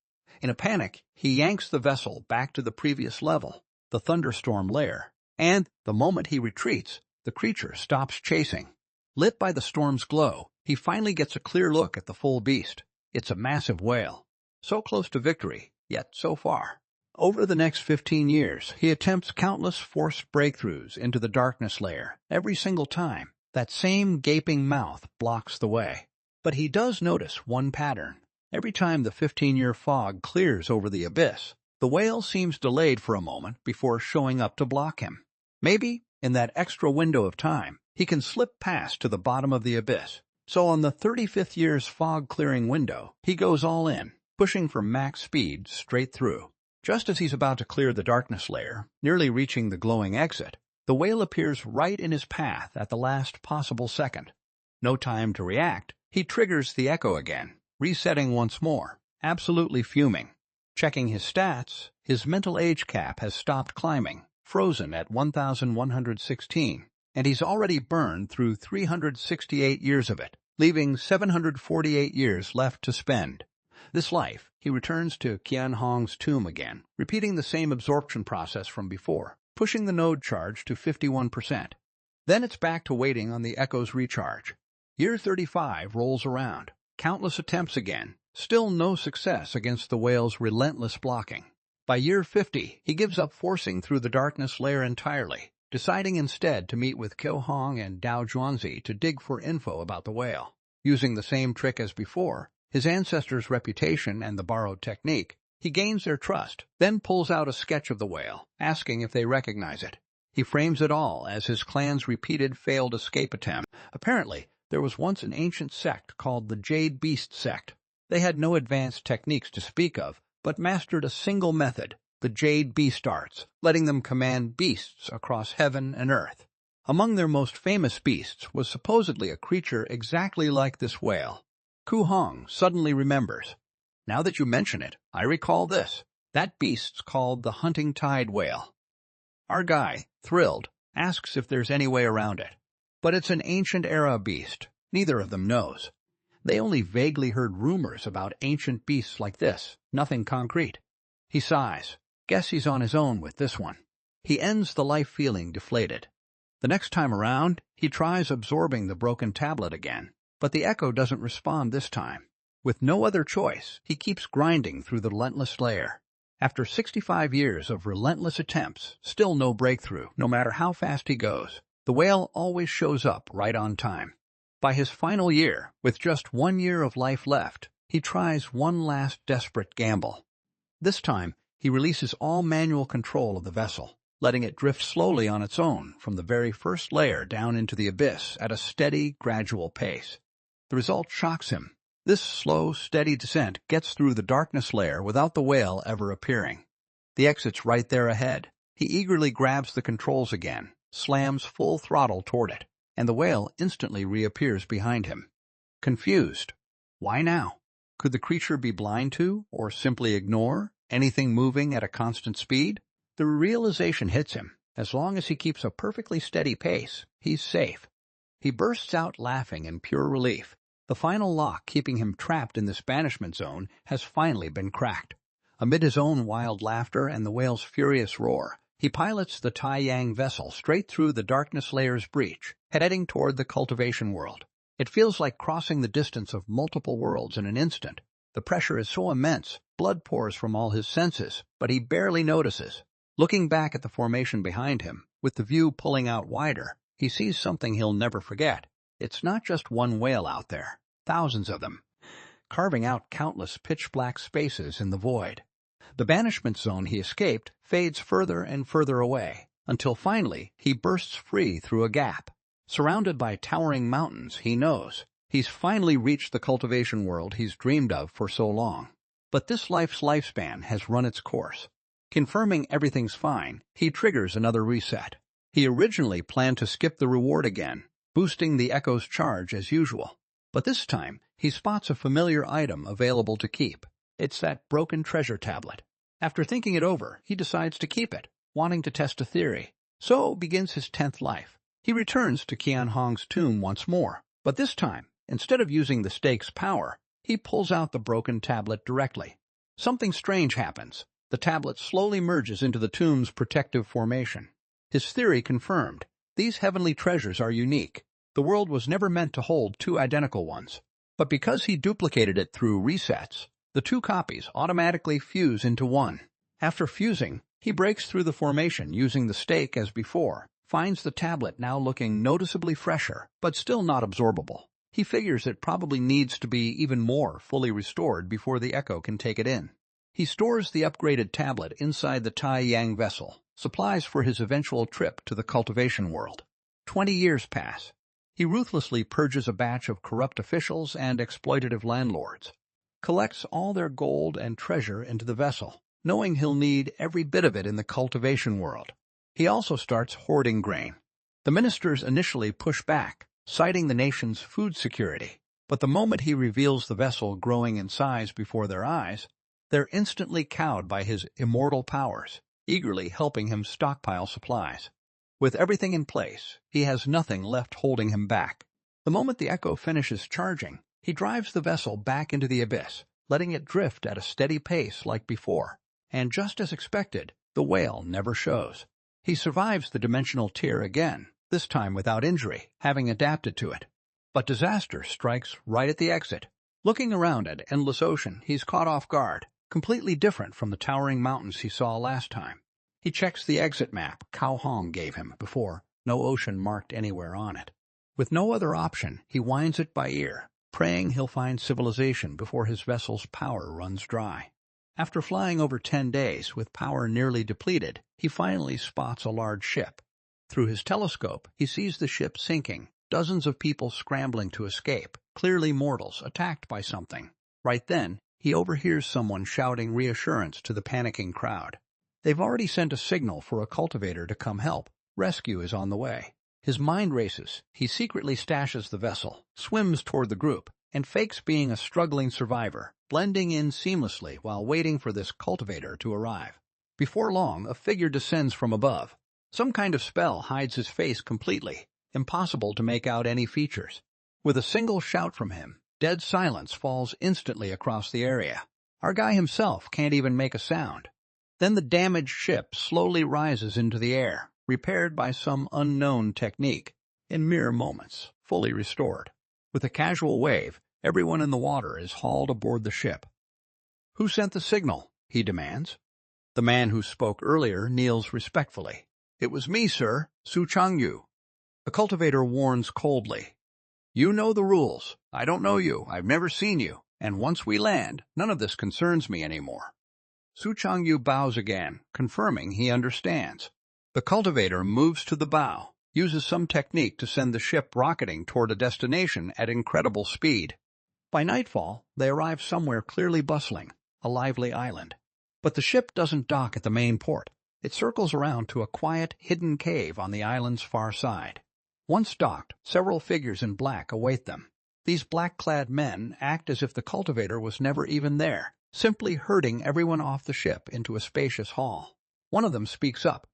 In a panic, he yanks the vessel back to the previous level, the thunderstorm lair, and, the moment he retreats, the creature stops chasing. Lit by the storm's glow, he finally gets a clear look at the full beast. It's a massive whale. So close to victory, yet so far. Over the next 15 years, he attempts countless forced breakthroughs into the darkness layer. Every single time, that same gaping mouth blocks the way. But he does notice one pattern. Every time the 15-year fog clears over the abyss, the whale seems delayed for a moment before showing up to block him. Maybe, in that extra window of time, he can slip past to the bottom of the abyss. So on the 35th year's fog-clearing window, he goes all in, pushing for max speed straight through. Just as he's about to clear the darkness layer, nearly reaching the glowing exit, the whale appears right in his path at the last possible second. No time to react, he triggers the echo again, resetting once more, absolutely fuming. Checking his stats, his mental age cap has stopped climbing, frozen at 1,116, and he's already burned through 368 years of it, leaving 748 years left to spend. This life, he returns to Qian Hong's tomb again, repeating the same absorption process from before, pushing the node charge to 51%. Then it's back to waiting on the echo's recharge. Year 35 rolls around, countless attempts again, still no success against the whale's relentless blocking. By year 50, he gives up forcing through the darkness layer entirely, deciding instead to meet with Qiu Hong and Dao Zhuanzi to dig for info about the whale. Using the same trick as before, his ancestors' reputation and the borrowed technique, he gains their trust, then pulls out a sketch of the whale, asking if they recognize it. He frames it all as his clan's repeated failed escape attempt. Apparently, there was once an ancient sect called the Jade Beast Sect. They had no advanced techniques to speak of, but mastered a single method, the Jade Beast Arts, letting them command beasts across heaven and earth. Among their most famous beasts was supposedly a creature exactly like this whale. Ku Hong suddenly remembers. Now that you mention it, I recall this. That beast's called the hunting tide whale. Our guy, thrilled, asks if there's any way around it. But it's an ancient-era beast. Neither of them knows. They only vaguely heard rumors about ancient beasts like this, nothing concrete. He sighs. Guess he's on his own with this one. He ends the life feeling deflated. The next time around, he tries absorbing the broken tablet again, but the echo doesn't respond this time. With no other choice, he keeps grinding through the relentless layer. After 65 years of relentless attempts, still no breakthrough, no matter how fast he goes. The whale always shows up right on time. By his final year, with just 1 year of life left, he tries one last desperate gamble. This time, he releases all manual control of the vessel, letting it drift slowly on its own from the very first layer down into the abyss at a steady, gradual pace. The result shocks him. This slow, steady descent gets through the darkness layer without the whale ever appearing. The exit's right there ahead. He eagerly grabs the controls again, slams full throttle toward it, and the whale instantly reappears behind him. Confused. Why now? Could the creature be blind to, or simply ignore, anything moving at a constant speed? The realization hits him. As long as he keeps a perfectly steady pace, he's safe. He bursts out laughing in pure relief. The final lock keeping him trapped in this banishment zone has finally been cracked. Amid his own wild laughter and the whale's furious roar, he pilots the Taiyang vessel straight through the darkness layer's breach, heading toward the cultivation world. It feels like crossing the distance of multiple worlds in an instant. The pressure is so immense, blood pours from all his senses, but he barely notices. Looking back at the formation behind him, with the view pulling out wider, he sees something he'll never forget. It's not just one whale out there, thousands of them, carving out countless pitch-black spaces in the void. The banishment zone he escaped fades further and further away, until finally he bursts free through a gap. Surrounded by towering mountains, he knows he's finally reached the cultivation world he's dreamed of for so long. But this life's lifespan has run its course. Confirming everything's fine, he triggers another reset. He originally planned to skip the reward again, boosting the echo's charge as usual. But this time, he spots a familiar item available to keep. It's that broken treasure tablet. After thinking it over, he decides to keep it, wanting to test a theory. So begins his 10th life. He returns to Qian Hong's tomb once more, but this time, instead of using the stake's power, he pulls out the broken tablet directly. Something strange happens. The tablet slowly merges into the tomb's protective formation. His theory confirmed. These heavenly treasures are unique. The world was never meant to hold two identical ones. But because he duplicated it through resets, the two copies automatically fuse into one. After fusing, he breaks through the formation using the stake as before, finds the tablet now looking noticeably fresher, but still not absorbable. He figures it probably needs to be even more fully restored before the echo can take it in. He stores the upgraded tablet inside the Tai Yang vessel, supplies for his eventual trip to the cultivation world. 20 years pass. He ruthlessly purges a batch of corrupt officials and exploitative landlords, collects all their gold and treasure into the vessel, knowing he'll need every bit of it in the cultivation world. He also starts hoarding grain. The ministers initially push back, citing the nation's food security, but the moment he reveals the vessel growing in size before their eyes, they're instantly cowed by his immortal powers, eagerly helping him stockpile supplies. With everything in place, he has nothing left holding him back. The moment the echo finishes charging, he drives the vessel back into the abyss, letting it drift at a steady pace like before. And just as expected, the whale never shows. He survives the dimensional tear again, this time without injury, having adapted to it. But disaster strikes right at the exit. Looking around at endless ocean, he's caught off guard, completely different from the towering mountains he saw last time. He checks the exit map Cao Hong gave him before, no ocean marked anywhere on it. With no other option, he winds it by ear, praying he'll find civilization before his vessel's power runs dry. After flying over 10 days with power nearly depleted, he finally spots a large ship. Through his telescope, he sees the ship sinking, dozens of people scrambling to escape, clearly mortals attacked by something. Right then, he overhears someone shouting reassurance to the panicking crowd. They've already sent a signal for a cultivator to come help. Rescue is on the way. His mind races. He secretly stashes the vessel, swims toward the group, and fakes being a struggling survivor, blending in seamlessly while waiting for this cultivator to arrive. Before long, a figure descends from above. Some kind of spell hides his face completely, impossible to make out any features. With a single shout from him, dead silence falls instantly across the area. Our guy himself can't even make a sound. Then the damaged ship slowly rises into the air, repaired by some unknown technique. In mere moments, fully restored. With a casual wave, everyone in the water is hauled aboard the ship. "Who sent the signal?" he demands. The man who spoke earlier kneels respectfully. "It was me, sir, Su Changyu." The cultivator warns coldly. "You know the rules. I don't know you. I've never seen you. And once we land, none of this concerns me anymore." Su Changyu bows again, confirming he understands. The cultivator moves to the bow, uses some technique to send the ship rocketing toward a destination at incredible speed. By nightfall, they arrive somewhere clearly bustling, a lively island. But the ship doesn't dock at the main port. It circles around to a quiet, hidden cave on the island's far side. Once docked, several figures in black await them. These black-clad men act as if the cultivator was never even there, simply herding everyone off the ship into a spacious hall. One of them speaks up.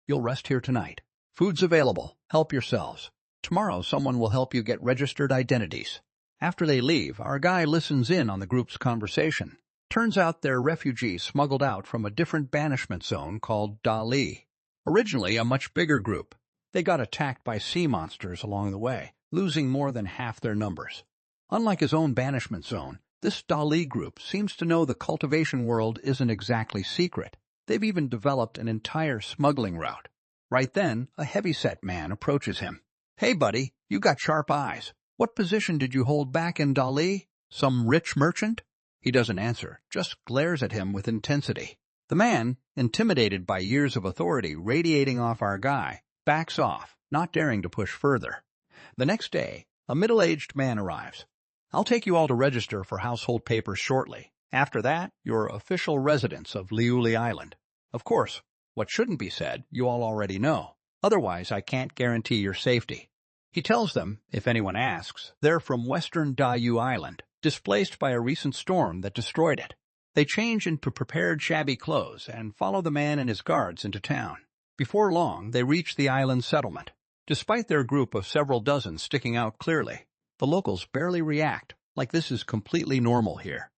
"You'll rest here tonight. Food's available. Help yourselves. Tomorrow someone will help you get registered identities." After they leave, our guy listens in on the group's conversation. Turns out they're refugees smuggled out from a different banishment zone called Dali. Originally a much bigger group. They got attacked by sea monsters along the way, losing more than half their numbers. Unlike his own banishment zone, this Dali group seems to know the cultivation world isn't exactly secret. They've even developed an entire smuggling route. Right then, a heavyset man approaches him. "Hey, buddy, you got sharp eyes. What position did you hold back in Dali? Some rich merchant?" He doesn't answer, just glares at him with intensity. The man, intimidated by years of authority radiating off our guy, backs off, not daring to push further. The next day, a middle-aged man arrives. "I'll take you all to register for household papers shortly. After that, you're official residents of Liuli Island. Of course, what shouldn't be said, you all already know. Otherwise, I can't guarantee your safety." He tells them, if anyone asks, they're from Western Dayu Island, displaced by a recent storm that destroyed it. They change into prepared shabby clothes and follow the man and his guards into town. Before long, they reach the island settlement. Despite their group of several dozen sticking out clearly, the locals barely react, like this is completely normal here.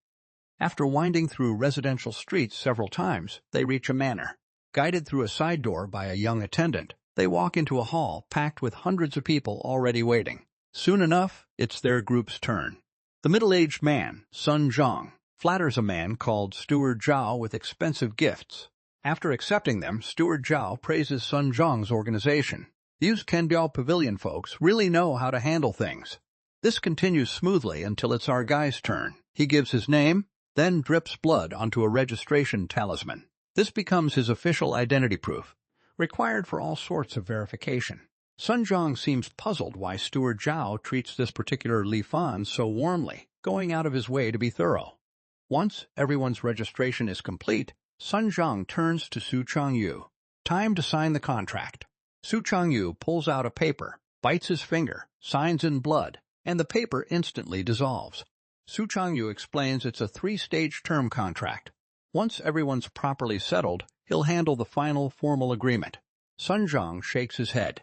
After winding through residential streets several times, they reach a manor. Guided through a side door by a young attendant, they walk into a hall packed with hundreds of people already waiting. Soon enough, it's their group's turn. The middle-aged man, Sun Zhang, flatters a man called Steward Zhao with expensive gifts. After accepting them, Steward Zhao praises Sun Zhang's organization. These Kendall Pavilion folks really know how to handle things. This continues smoothly until it's our guy's turn. He gives his name, then drips blood onto a registration talisman. This becomes his official identity proof, required for all sorts of verification. Sun Zhang seems puzzled why Steward Zhao treats this particular Li Fan so warmly, going out of his way to be thorough. Once everyone's registration is complete, Sun Zhang turns to Su Changyu. Time to sign the contract. Su Changyu pulls out a paper, bites his finger, signs in blood, and the paper instantly dissolves. Su Changyu explains it's a 3-stage term contract. Once everyone's properly settled, he'll handle the final formal agreement. Sun Zhang shakes his head.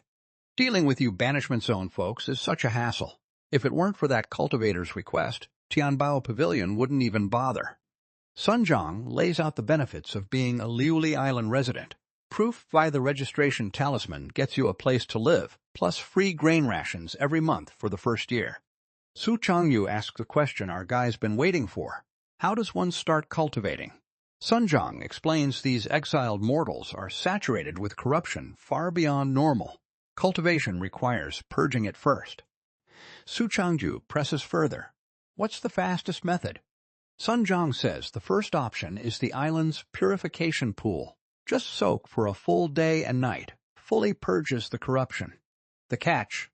Dealing with you Banishment Zone folks is such a hassle. If it weren't for that cultivator's request, Tianbao Pavilion wouldn't even bother. Sun Zhang lays out the benefits of being a Liuli Island resident. Proof via the registration talisman gets you a place to live, plus free grain rations every month for the first year. Su Changyu asks the question our guy's been waiting for. How does one start cultivating? Sun Zhang explains these exiled mortals are saturated with corruption far beyond normal. Cultivation requires purging it first. Su Changyu presses further. What's the fastest method? Sun Zhang says the first option is the island's purification pool. Just soak for a full day and night. Fully purges the corruption. The catch: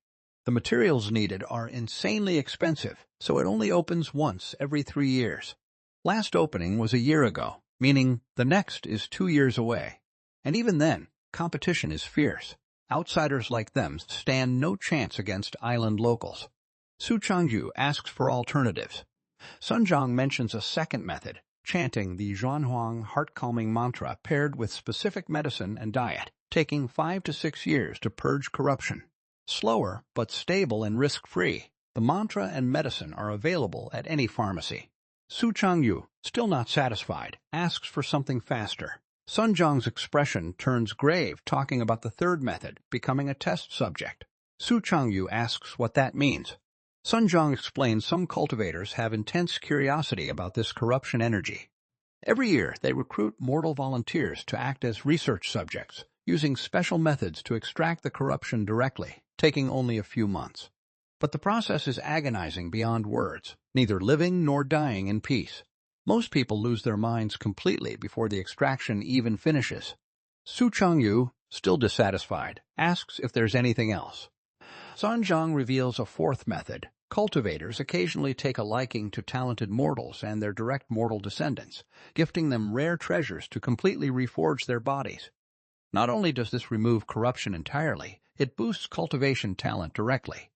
the materials needed are insanely expensive, so it only opens once every 3 years. Last opening was a year ago, meaning the next is 2 years away. And even then, competition is fierce. Outsiders like them stand no chance against island locals. Su Changyu asks for alternatives. Sun Zhang mentions a second method, chanting the Zhuanhuang heart-calming mantra paired with specific medicine and diet, taking 5 to 6 years to purge corruption. Slower, but stable and risk-free, the mantra and medicine are available at any pharmacy. Su Changyu, still not satisfied, asks for something faster. Sun Zhang's expression turns grave, talking about the third method, becoming a test subject. Su Changyu asks what that means. Sun Zhang explains some cultivators have intense curiosity about this corruption energy. Every year, they recruit mortal volunteers to act as research subjects, using special methods to extract the corruption directly, taking only a few months. But the process is agonizing beyond words, neither living nor dying in peace. Most people lose their minds completely before the extraction even finishes. Su Changyu, still dissatisfied, asks if there's anything else. Sun Zhang reveals a fourth method. Cultivators occasionally take a liking to talented mortals and their direct mortal descendants, gifting them rare treasures to completely reforge their bodies. Not only does this remove corruption entirely, it boosts cultivation talent directly.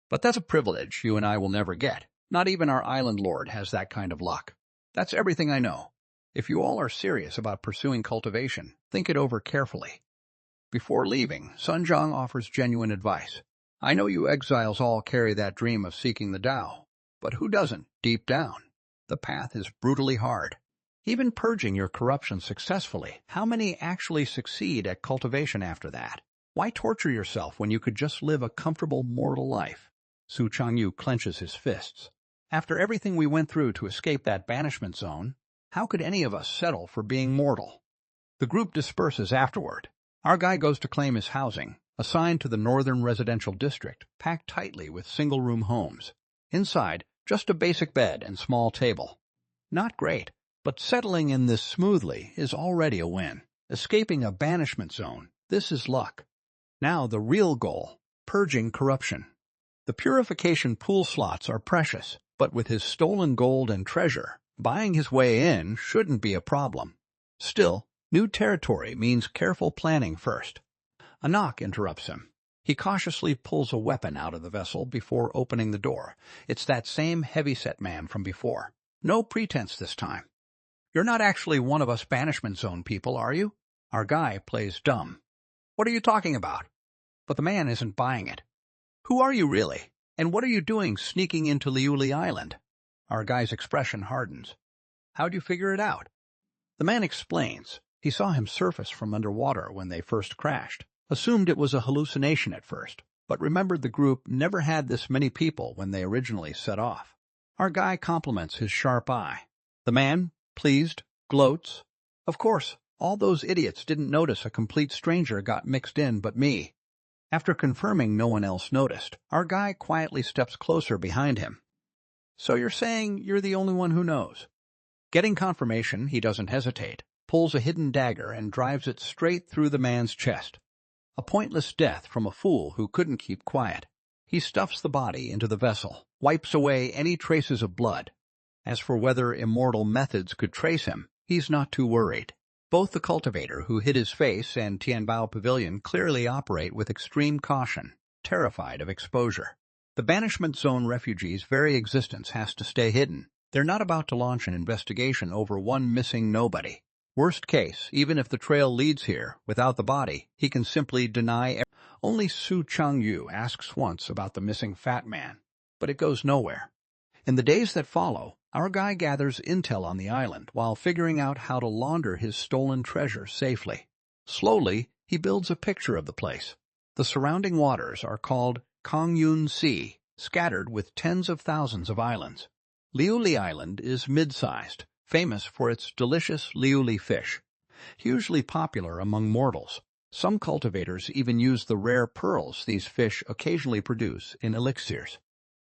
But that's a privilege you and I will never get. Not even our island lord has that kind of luck. That's everything I know. If you all are serious about pursuing cultivation, think it over carefully. Before leaving, Sun Zhang offers genuine advice. I know you exiles all carry that dream of seeking the Tao, but who doesn't, deep down? The path is brutally hard. Even purging your corruption successfully, how many actually succeed at cultivation after that? Why torture yourself when you could just live a comfortable mortal life? Su Changyu clenches his fists. After everything we went through to escape that banishment zone, how could any of us settle for being mortal? The group disperses afterward. Our guy goes to claim his housing, assigned to the northern residential district, packed tightly with single-room homes. Inside, just a basic bed and small table. Not great, but settling in this smoothly is already a win. Escaping a banishment zone, this is luck. Now the real goal, purging corruption. The purification pool slots are precious, but with his stolen gold and treasure, buying his way in shouldn't be a problem. Still, new territory means careful planning first. A knock interrupts him. He cautiously pulls a weapon out of the vessel before opening the door. It's that same heavy-set man from before. No pretense this time. You're not actually one of us banishment zone people, are you? Our guy plays dumb. What are you talking about? But the man isn't buying it. Who are you really? And what are you doing sneaking into Liuli Island? Our guy's expression hardens. How'd you figure it out? The man explains. He saw him surface from underwater when they first crashed. Assumed it was a hallucination at first, but remembered the group never had this many people when they originally set off. Our guy compliments his sharp eye. The man, pleased, gloats. Of course, all those idiots didn't notice a complete stranger got mixed in but me. After confirming no one else noticed, our guy quietly steps closer behind him. So you're saying you're the only one who knows? Getting confirmation, he doesn't hesitate, pulls a hidden dagger and drives it straight through the man's chest. A pointless death from a fool who couldn't keep quiet. He stuffs the body into the vessel, wipes away any traces of blood. As for whether Immortal methods could trace him, he's not too worried. Both the cultivator who hid his face and Tianbao Pavilion clearly operate with extreme caution, terrified of exposure. The banishment zone refugees' very existence has to stay hidden. They're not about to launch an investigation over one missing nobody. Worst case, even if the trail leads here, without the body, he can simply deny. Only Su Changyu asks once about the missing fat man, but it goes nowhere. In the days that follow, our guy gathers intel on the island while figuring out how to launder his stolen treasure safely. Slowly, he builds a picture of the place. The surrounding waters are called Kongyun Sea, scattered with tens of thousands of islands. Liuli Island is mid-sized, famous for its delicious liuli fish, hugely popular among mortals. Some cultivators even use the rare pearls these fish occasionally produce in elixirs.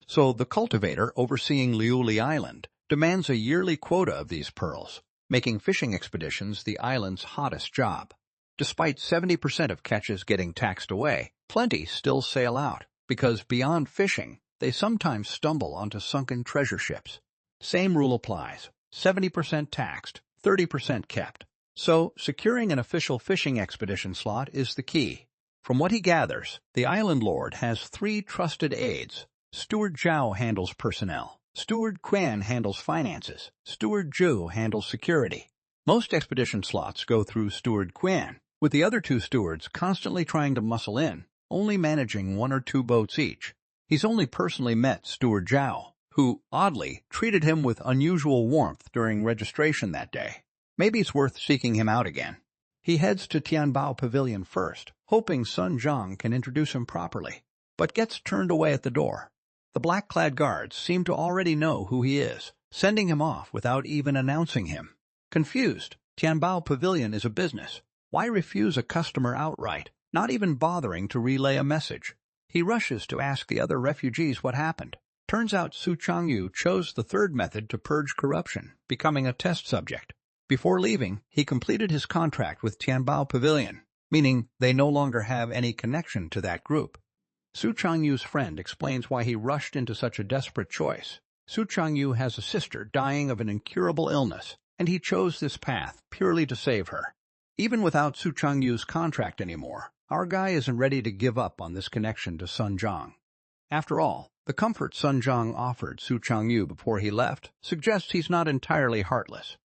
So the cultivator overseeing Liuli Island demands a yearly quota of these pearls, making fishing expeditions the island's hottest job. Despite 70% of catches getting taxed away, plenty still sail out, because beyond fishing, they sometimes stumble onto sunken treasure ships. Same rule applies. 70% taxed, 30% kept. So, securing an official fishing expedition slot is the key. From what he gathers, the island lord has 3 trusted aides. Steward Zhao handles personnel. Steward Quan handles finances. Steward Zhu handles security. Most expedition slots go through Steward Quan, with the other 2 stewards constantly trying to muscle in, only managing 1 or 2 boats each. He's only personally met Steward Zhao, who, oddly, treated him with unusual warmth during registration that day. Maybe it's worth seeking him out again. He heads to Tianbao Pavilion first, hoping Sun Zhang can introduce him properly, but gets turned away at the door. The black-clad guards seem to already know who he is, sending him off without even announcing him. Confused, Tianbao Pavilion is a business. Why refuse a customer outright, not even bothering to relay a message? He rushes to ask the other refugees what happened. Turns out Su Changyu chose the 3rd method to purge corruption, becoming a test subject. Before leaving, he completed his contract with Tianbao Pavilion, meaning they no longer have any connection to that group. Su Changyu's friend explains why he rushed into such a desperate choice. Su Changyu has a sister dying of an incurable illness, and he chose this path purely to save her. Even without Su Changyu's contract anymore, our guy isn't ready to give up on this connection to Sun Zhang. After all, the comfort Sun Zhang offered Su Changyu before he left suggests he's not entirely heartless.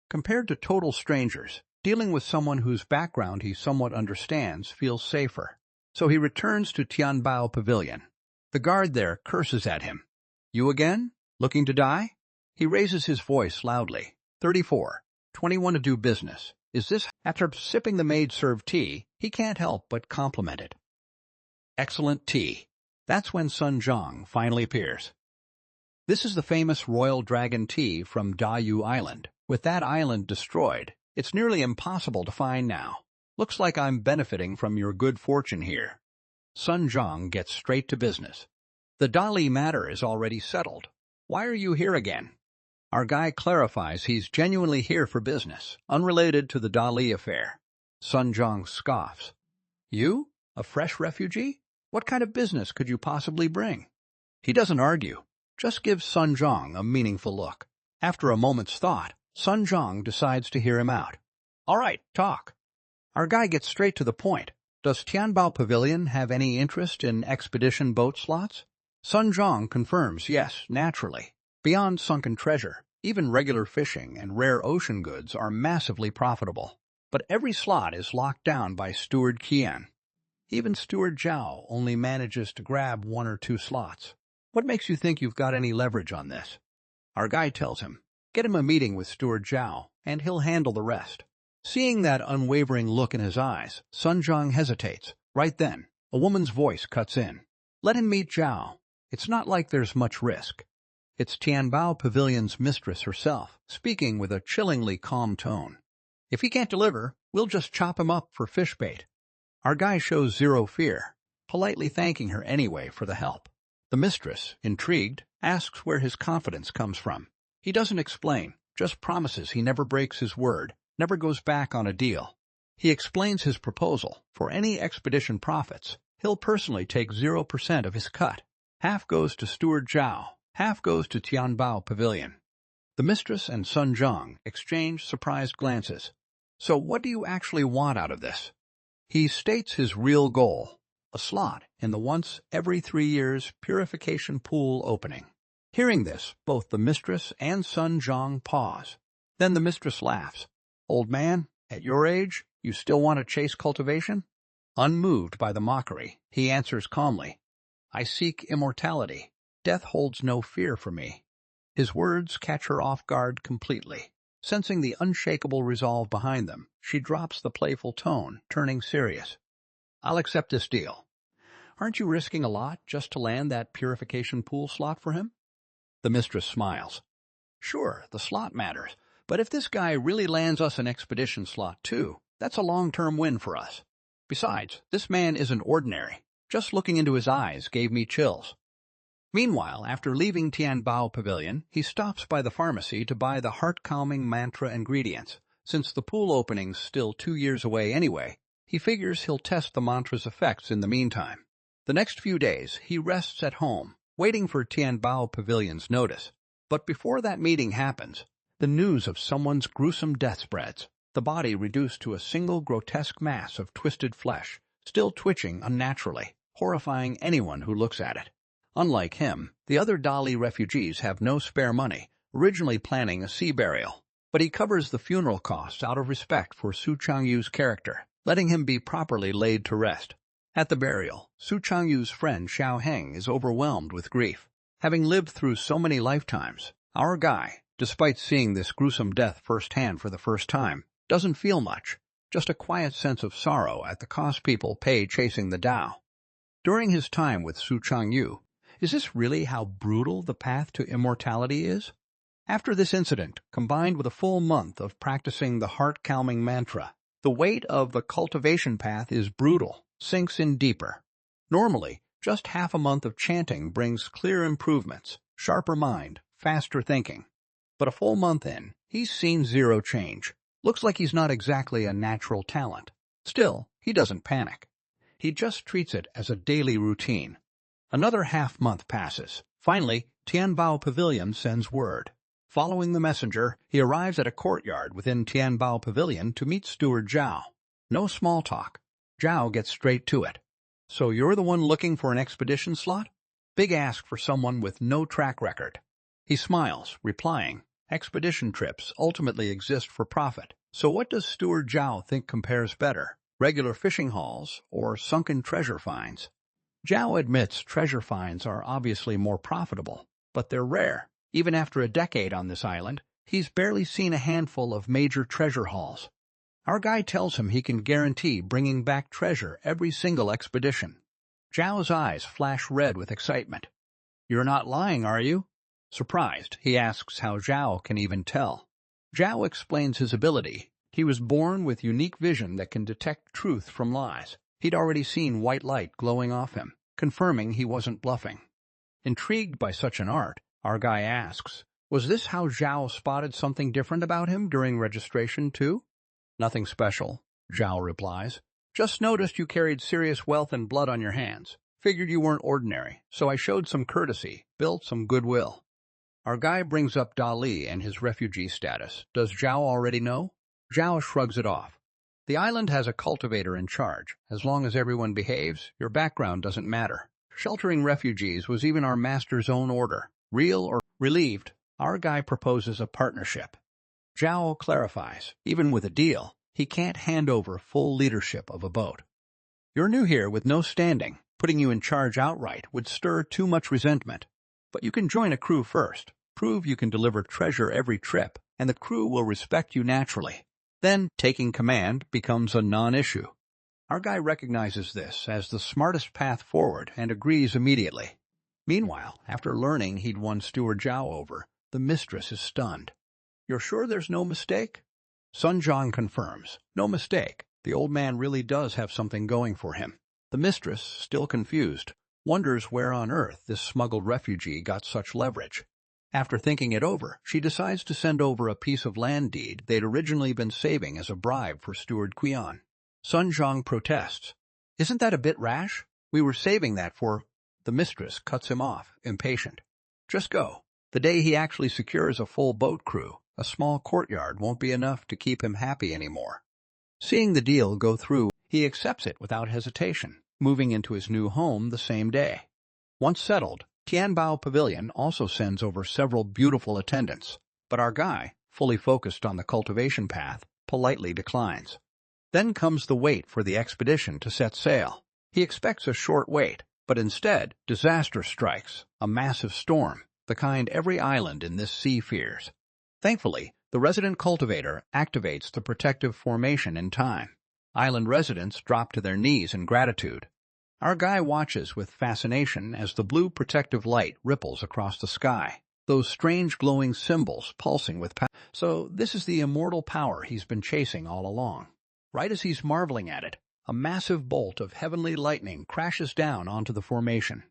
Compared to total strangers, dealing with someone whose background he somewhat understands feels safer. So he returns to Tianbao Pavilion. The guard there curses at him. You again? Looking to die? He raises his voice loudly. 34. 21 to do business. Is this? After sipping the maid-served tea, he can't help but compliment it. Excellent tea. That's when Sun Zhang finally appears. This is the famous Royal Dragon tea from Dayu Island. With that island destroyed, it's nearly impossible to find now. Looks like I'm benefiting from your good fortune here. Sun Zhang gets straight to business. The Dali matter is already settled. Why are you here again? Our guy clarifies he's genuinely here for business, unrelated to the Dali affair. Sun Zhang scoffs. You? A fresh refugee? What kind of business could you possibly bring? He doesn't argue, just gives Sun Zhang a meaningful look. After a moment's thought, Sun Zhang decides to hear him out. All right, talk. Our guy gets straight to the point. Does Tianbao Pavilion have any interest in expedition boat slots? Sun Zhong confirms yes, naturally. Beyond sunken treasure, even regular fishing and rare ocean goods are massively profitable. But every slot is locked down by Steward Qian. Even Steward Zhao only manages to grab 1 or 2 slots. What makes you think you've got any leverage on this? Our guy tells him, get him a meeting with Steward Zhao, and he'll handle the rest. Seeing that unwavering look in his eyes, Sun Zhong hesitates. Right then, a woman's voice cuts in. Let him meet Zhao. It's not like there's much risk. It's Tianbao Pavilion's mistress herself, speaking with a chillingly calm tone. If he can't deliver, we'll just chop him up for fish bait. Our guy shows zero fear, politely thanking her anyway for the help. The mistress, intrigued, asks where his confidence comes from. He doesn't explain, just promises he never breaks his word, never goes back on a deal. He explains his proposal. For any expedition profits, he'll personally take 0% of his cut. Half goes to Steward Zhao, half goes to Tianbao Pavilion. The mistress and Sun Zhong exchange surprised glances. So what do you actually want out of this? He states his real goal, a slot in the once every 3 years purification pool opening. Hearing this, both the mistress and Sun Zhong pause. Then the mistress laughs. Old man, at your age, you still want to chase cultivation? Unmoved by the mockery, he answers calmly, I seek immortality. Death holds no fear for me. His words catch her off guard completely. Sensing the unshakable resolve behind them, she drops the playful tone, turning serious. I'll accept this deal. Aren't you risking a lot just to land that purification pool slot for him? The mistress smiles. Sure, the slot matters, but if this guy really lands us an expedition slot too, that's a long-term win for us. Besides, this man isn't ordinary. Just looking into his eyes gave me chills. Meanwhile, after leaving Tianbao Pavilion, he stops by the pharmacy to buy the heart-calming mantra ingredients. Since the pool opening's still 2 years away anyway, he figures he'll test the mantra's effects in the meantime. The next few days, he rests at home, waiting for Tianbao Pavilion's notice. But before that meeting happens, the news of someone's gruesome death spreads, the body reduced to a single grotesque mass of twisted flesh, still twitching unnaturally, horrifying anyone who looks at it. Unlike him, the other Dali refugees have no spare money, originally planning a sea burial. But he covers the funeral costs out of respect for Su Changyu's character, letting him be properly laid to rest. At the burial, Su Changyu's friend Xiao Heng is overwhelmed with grief. Having lived through so many lifetimes, our guy, despite seeing this gruesome death firsthand for the first time, doesn't feel much, just a quiet sense of sorrow at the cost people pay chasing the Tao. During his time with Su Changyu, is this really how brutal the path to immortality is? After this incident, combined with a full month of practicing the heart-calming mantra, the weight of the cultivation path is brutal, sinks in deeper. Normally, just half a month of chanting brings clear improvements, sharper mind, faster thinking. But a full month in, he's seen zero change. Looks like he's not exactly a natural talent. Still, he doesn't panic. He just treats it as a daily routine. Another half-month passes. Finally, Tianbao Pavilion sends word. Following the messenger, he arrives at a courtyard within Tianbao Pavilion to meet Steward Zhao. No small talk. Zhao gets straight to it. So you're the one looking for an expedition slot? Big ask for someone with no track record. He smiles, replying, expedition trips ultimately exist for profit. So what does Steward Zhao think compares better, regular fishing hauls or sunken treasure finds? Zhao admits treasure finds are obviously more profitable, but they're rare. Even after a decade on this island, he's barely seen a handful of major treasure hauls. Our guy tells him he can guarantee bringing back treasure every single expedition. Zhao's eyes flash red with excitement. You're not lying, are you? Surprised, he asks how Zhao can even tell. Zhao explains his ability. He was born with unique vision that can detect truth from lies. He'd already seen white light glowing off him, confirming he wasn't bluffing. Intrigued by such an art, our guy asks, was this how Zhao spotted something different about him during registration too? Nothing special, Zhao replies. Just noticed you carried serious wealth and blood on your hands. Figured you weren't ordinary, so I showed some courtesy, built some goodwill. Our guy brings up Dali and his refugee status. Does Zhao already know? Zhao shrugs it off. The island has a cultivator in charge. As long as everyone behaves, your background doesn't matter. Sheltering refugees was even our master's own order. Real or relieved, our guy proposes a partnership. Zhao clarifies, even with a deal, he can't hand over full leadership of a boat. You're new here with no standing. Putting you in charge outright would stir too much resentment. But you can join a crew first, prove you can deliver treasure every trip, and the crew will respect you naturally. Then, taking command becomes a non-issue. Our guy recognizes this as the smartest path forward and agrees immediately. Meanwhile, after learning he'd won Steward Zhao over, the mistress is stunned. You're sure there's no mistake? Sun Zhang confirms. No mistake. The old man really does have something going for him. The mistress, still confused, wonders where on earth this smuggled refugee got such leverage. After thinking it over, she decides to send over a piece of land deed they'd originally been saving as a bribe for Steward Qian. Sun Zhang protests. Isn't that a bit rash? We were saving that for... The mistress cuts him off, impatient. Just go. The day he actually secures a full boat crew, a small courtyard won't be enough to keep him happy anymore. Seeing the deal go through, he accepts it without hesitation, moving into his new home the same day. Once settled, Tianbao Pavilion also sends over several beautiful attendants, but our guy, fully focused on the cultivation path, politely declines. Then comes the wait for the expedition to set sail. He expects a short wait, but instead, disaster strikes, a massive storm, the kind every island in this sea fears. Thankfully, the resident cultivator activates the protective formation in time. Island residents drop to their knees in gratitude. Our guy watches with fascination as the blue protective light ripples across the sky, those strange glowing symbols pulsing with power. So this is the immortal power he's been chasing all along. Right as he's marveling at it, a massive bolt of heavenly lightning crashes down onto the formation.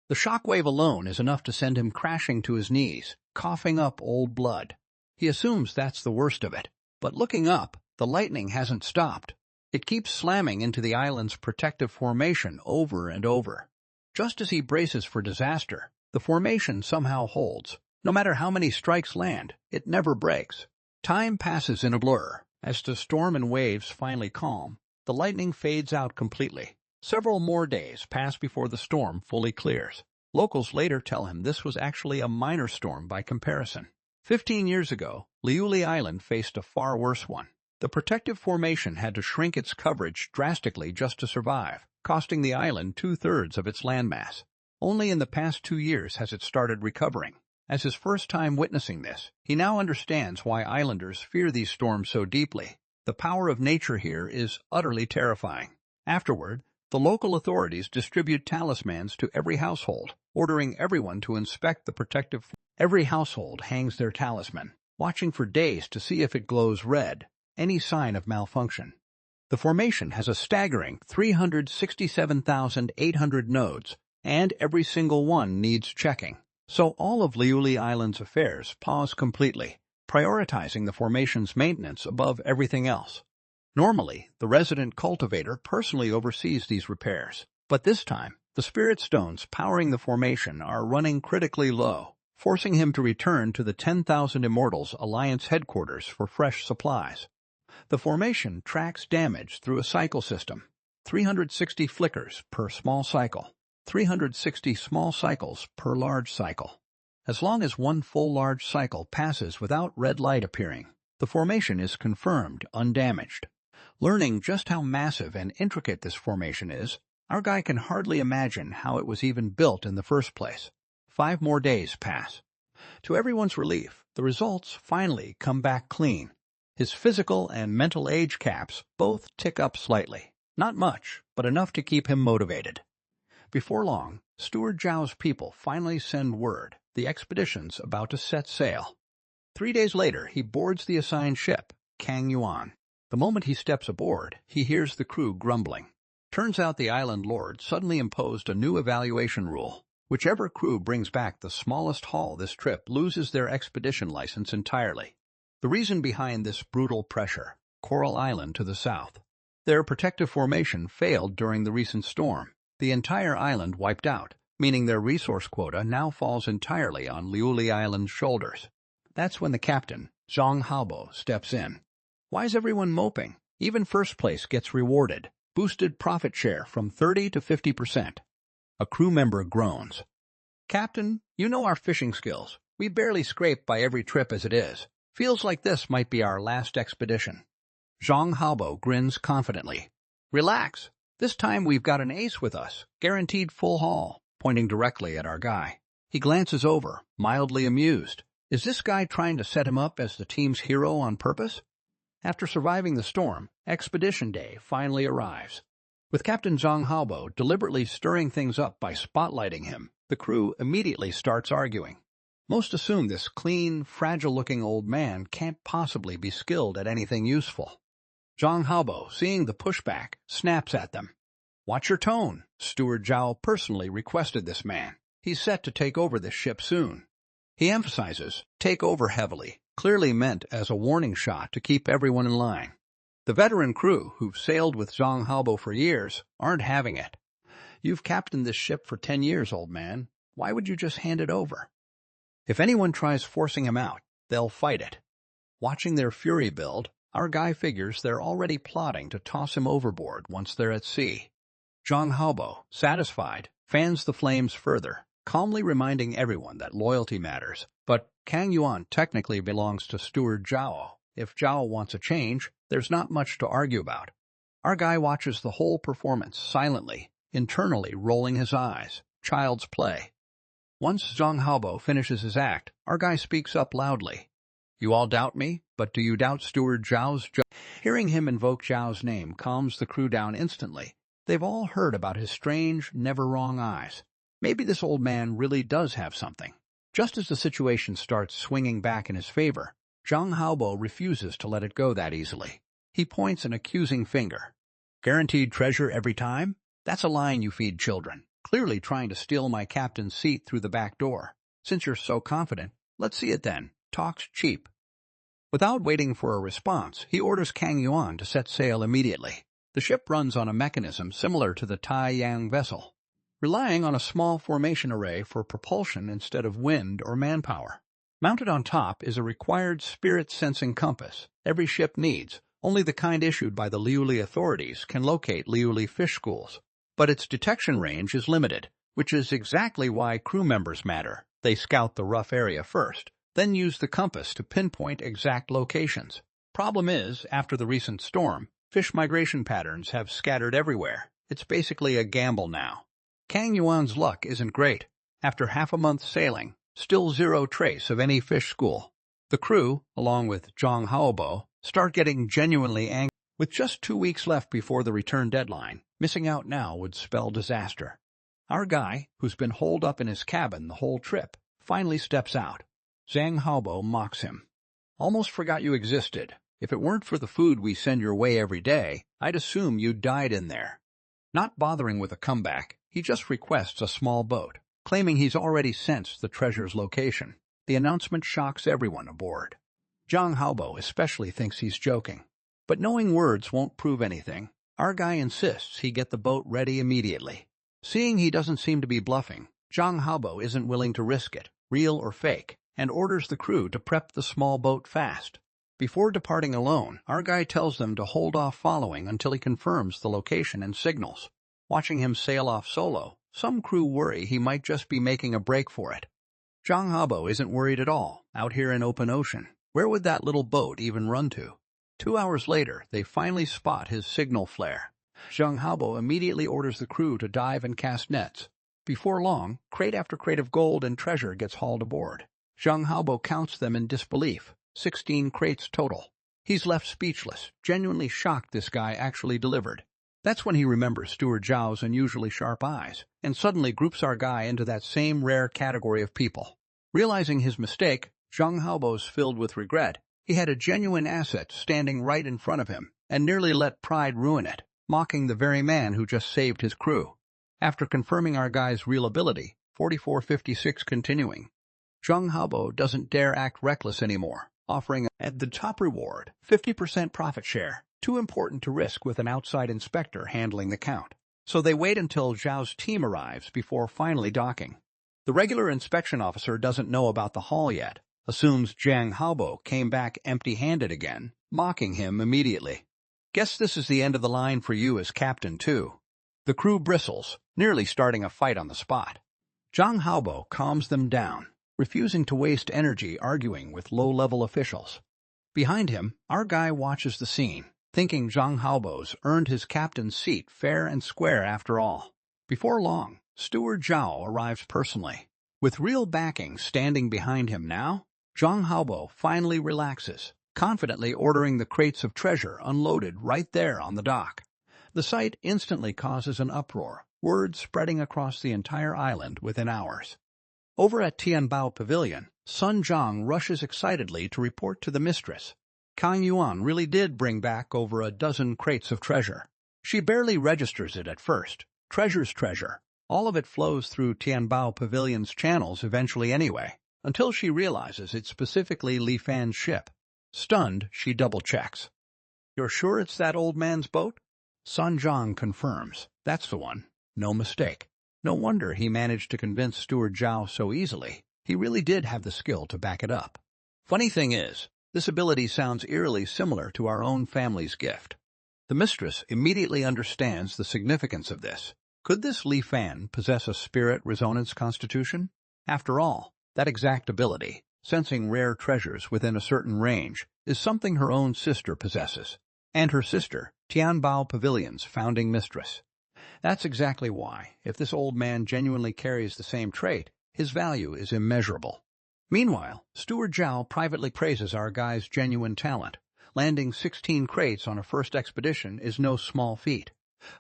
The shockwave alone is enough to send him crashing to his knees, coughing up old blood. He assumes that's the worst of it, but looking up, the lightning hasn't stopped. It keeps slamming into the island's protective formation over and over. Just as he braces for disaster, the formation somehow holds. No matter how many strikes land, it never breaks. Time passes in a blur. As the storm and waves finally calm, the lightning fades out completely. Several more days pass before the storm fully clears. Locals later tell him this was actually a minor storm by comparison. 15 years ago, Liuli Island faced a far worse one. The protective formation had to shrink its coverage drastically just to survive, costing the island 2/3 of its landmass. Only in the past 2 years has it started recovering. As his first time witnessing this, he now understands why islanders fear these storms so deeply. The power of nature here is utterly terrifying. Afterward, the local authorities distribute talismans to every household, ordering everyone to inspect the protective. Every household hangs their talisman, watching for days to see if it glows red, any sign of malfunction. The formation has a staggering 367,800 nodes, and every single one needs checking. So all of Liuli Island's affairs pause completely, prioritizing the formation's maintenance above everything else. Normally, the resident cultivator personally oversees these repairs, but this time, the spirit stones powering the formation are running critically low, forcing him to return to the 10,000 Immortals Alliance headquarters for fresh supplies. The formation tracks damage through a cycle system, 360 flickers per small cycle, 360 small cycles per large cycle. As long as one full large cycle passes without red light appearing, the formation is confirmed undamaged. Learning just how massive and intricate this formation is, our guy can hardly imagine how it was even built in the first place. 5 more days pass. To everyone's relief, the results finally come back clean. His physical and mental age caps both tick up slightly. Not much, but enough to keep him motivated. Before long, Steward Zhao's people finally send word the expedition's about to set sail. 3 days later, he boards the assigned ship, Kang Yuan. The moment he steps aboard, he hears the crew grumbling. Turns out the island lord suddenly imposed a new evaluation rule. Whichever crew brings back the smallest haul this trip loses their expedition license entirely. The reason behind this brutal pressure, Coral Island to the south. Their protective formation failed during the recent storm. The entire island wiped out, meaning their resource quota now falls entirely on Liuli Island's shoulders. That's when the captain, Zhang Haobo, steps in. Why is everyone moping? Even first place gets rewarded, boosted profit share from 30 to 50%. A crew member groans. Captain, you know our fishing skills. We barely scrape by every trip as it is. Feels like this might be our last expedition. Zhang Haobo grins confidently. Relax. This time we've got an ace with us, guaranteed full haul, pointing directly at our guy. He glances over, mildly amused. Is this guy trying to set him up as the team's hero on purpose? After surviving the storm, Expedition Day finally arrives. With Captain Zhang Haobo deliberately stirring things up by spotlighting him, the crew immediately starts arguing. Most assume this clean, fragile-looking old man can't possibly be skilled at anything useful. Zhang Haobo, seeing the pushback, snaps at them. Watch your tone. Steward Zhao personally requested this man. He's set to take over this ship soon. He emphasizes, take over heavily, clearly meant as a warning shot to keep everyone in line. The veteran crew, who've sailed with Zhang Haobo for years, aren't having it. You've captained this ship for 10 years, old man. Why would you just hand it over? If anyone tries forcing him out, they'll fight it. Watching their fury build, our guy figures they're already plotting to toss him overboard once they're at sea. Zhang Haobo, satisfied, fans the flames further, calmly reminding everyone that loyalty matters. But Kang Yuan technically belongs to Steward Zhao. If Zhao wants a change, there's not much to argue about. Our guy watches the whole performance silently, internally rolling his eyes. Child's play. Once Zhang Haobo finishes his act, our guy speaks up loudly. You all doubt me, but do you doubt Steward Zhao's Hearing him invoke Zhao's name calms the crew down instantly. They've all heard about his strange, never-wrong eyes. Maybe this old man really does have something. Just as the situation starts swinging back in his favor, Zhang Haobo refuses to let it go that easily. He points an accusing finger. Guaranteed treasure every time? That's a line you feed children. Clearly trying to steal my captain's seat through the back door. Since you're so confident, let's see it then. Talk's cheap. Without waiting for a response, he orders Kang Yuan to set sail immediately. The ship runs on a mechanism similar to the Tai Yang vessel, relying on a small formation array for propulsion instead of wind or manpower. Mounted on top is a required spirit-sensing compass every ship needs. Only the kind issued by the Liuli authorities can locate Liuli fish schools. But its detection range is limited, which is exactly why crew members matter. They scout the rough area first, then use the compass to pinpoint exact locations. Problem is, after the recent storm, fish migration patterns have scattered everywhere. It's basically a gamble now. Kang Yuan's luck isn't great. After half a month sailing, still zero trace of any fish school. The crew, along with Zhang Haobo, start getting genuinely angry. With just 2 weeks left before the return deadline, missing out now would spell disaster. Our guy, who's been holed up in his cabin the whole trip, finally steps out. Zhang Haobo mocks him. Almost forgot you existed. If it weren't for the food we send your way every day, I'd assume you died in there. Not bothering with a comeback, he just requests a small boat, claiming he's already sensed the treasure's location. The announcement shocks everyone aboard. Zhang Haobo especially thinks he's joking. But knowing words won't prove anything, our guy insists he get the boat ready immediately. Seeing he doesn't seem to be bluffing, Zhang Haobo isn't willing to risk it, real or fake, and orders the crew to prep the small boat fast. Before departing alone, our guy tells them to hold off following until he confirms the location and signals. Watching him sail off solo, some crew worry he might just be making a break for it. Zhang Haobo isn't worried at all, out here in open ocean. Where would that little boat even run to? 2 hours later, they finally spot his signal flare. Zhang Haobo immediately orders the crew to dive and cast nets. Before long, crate after crate of gold and treasure gets hauled aboard. Zhang Haobo counts them in disbelief, 16 crates total. He's left speechless, genuinely shocked this guy actually delivered. That's when he remembers Steward Zhao's unusually sharp eyes, and suddenly groups our guy into that same rare category of people. Realizing his mistake, Zhang Haobo's filled with regret. He had a genuine asset standing right in front of him, and nearly let pride ruin it, mocking the very man who just saved his crew. After confirming our guy's real ability, 4456 continuing, Zhang Haobo doesn't dare act reckless anymore, offering at the top reward 50% profit share, too important to risk with an outside inspector handling the count. So they wait until Zhao's team arrives before finally docking. The regular inspection officer doesn't know about the haul yet, assumes Zhang Haobo came back empty-handed again, mocking him immediately. Guess this is the end of the line for you as captain, too. The crew bristles, nearly starting a fight on the spot. Zhang Haobo calms them down, refusing to waste energy arguing with low-level officials. Behind him, our guy watches the scene, thinking Zhang Haobo's earned his captain's seat fair and square after all. Before long, Steward Zhao arrives personally. With real backing standing behind him now, Zhang Haobo finally relaxes, confidently ordering the crates of treasure unloaded right there on the dock. The sight instantly causes an uproar, word spreading across the entire island within hours. Over at Tianbao Pavilion, Sun Zhang rushes excitedly to report to the mistress. Kang Yuan really did bring back over a dozen crates of treasure. She barely registers it at first. Treasure's treasure. All of it flows through Tianbao Pavilion's channels eventually anyway, until she realizes it's specifically Li Fan's ship. Stunned, she double-checks. "You're sure it's that old man's boat?" Sun Zhang confirms. That's the one. No mistake. No wonder he managed to convince Steward Zhao so easily. He really did have the skill to back it up. Funny thing is, this ability sounds eerily similar to our own family's gift. The mistress immediately understands the significance of this. Could this Li Fan possess a spirit resonance constitution? After all, that exact ability, sensing rare treasures within a certain range, is something her own sister possesses, and her sister, Tianbao Pavilion's founding mistress. That's exactly why, if this old man genuinely carries the same trait, his value is immeasurable. Meanwhile, Steward Zhao privately praises our guy's genuine talent. Landing 16 crates on a first expedition is no small feat.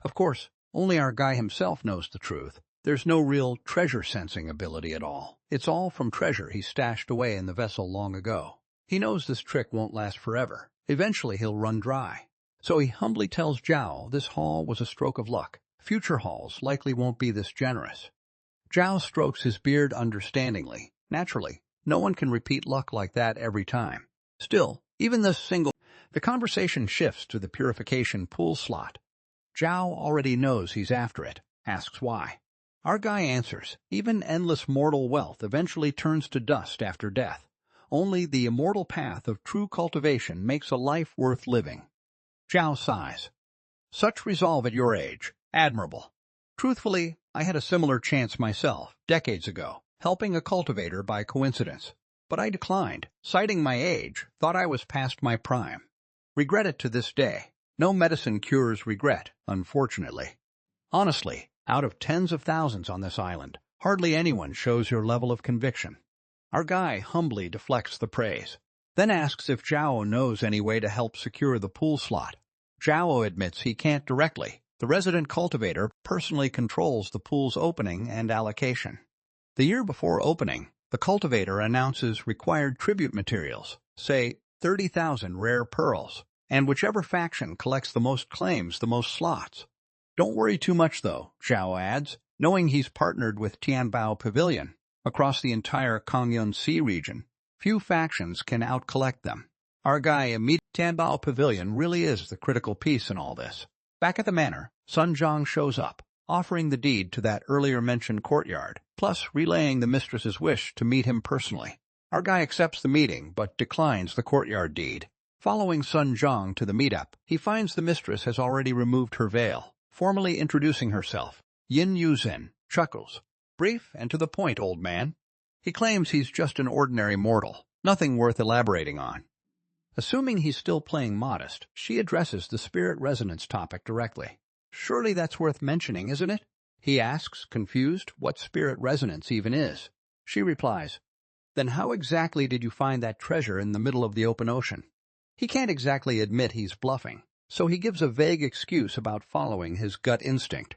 Of course, only our guy himself knows the truth. There's no real treasure-sensing ability at all. It's all from treasure he stashed away in the vessel long ago. He knows this trick won't last forever. Eventually he'll run dry. So he humbly tells Zhao this haul was a stroke of luck. Future hauls likely won't be this generous. Zhao strokes his beard understandingly. Naturally, no one can repeat luck like that every time. Still, even this single... The conversation shifts to the purification pool slot. Zhao already knows he's after it, asks why. Our guy answers, even endless mortal wealth eventually turns to dust after death. Only the immortal path of true cultivation makes a life worth living. Zhao sighs. Such resolve at your age. Admirable. Truthfully, I had a similar chance myself, decades ago, helping a cultivator by coincidence. But I declined, citing my age, thought I was past my prime. Regret it to this day. No medicine cures regret, unfortunately. Honestly, out of tens of thousands on this island, hardly anyone shows your level of conviction. Our guy humbly deflects the praise, then asks if Zhao knows any way to help secure the pool slot. Zhao admits he can't directly. The resident cultivator personally controls the pool's opening and allocation. The year before opening, the cultivator announces required tribute materials, say 30,000 rare pearls, and whichever faction collects the most claims the most slots. Don't worry too much, though, Zhao adds, knowing he's partnered with Tianbao Pavilion. Across the entire Kongyun Sea region, few factions can out-collect them. Our guy immediately... Tianbao Pavilion really is the critical piece in all this. Back at the manor, Sun Zhang shows up, offering the deed to that earlier-mentioned courtyard, plus relaying the mistress's wish to meet him personally. Our guy accepts the meeting, but declines the courtyard deed. Following Sun Zhang to the meetup, he finds the mistress has already removed her veil, formally introducing herself. Yin Yuzhen chuckles. Brief and to the point, old man. He claims he's just an ordinary mortal, nothing worth elaborating on. Assuming he's still playing modest, she addresses the spirit resonance topic directly. Surely that's worth mentioning, isn't it? He asks, confused, what spirit resonance even is. She replies, then how exactly did you find that treasure in the middle of the open ocean? He can't exactly admit he's bluffing, so he gives a vague excuse about following his gut instinct.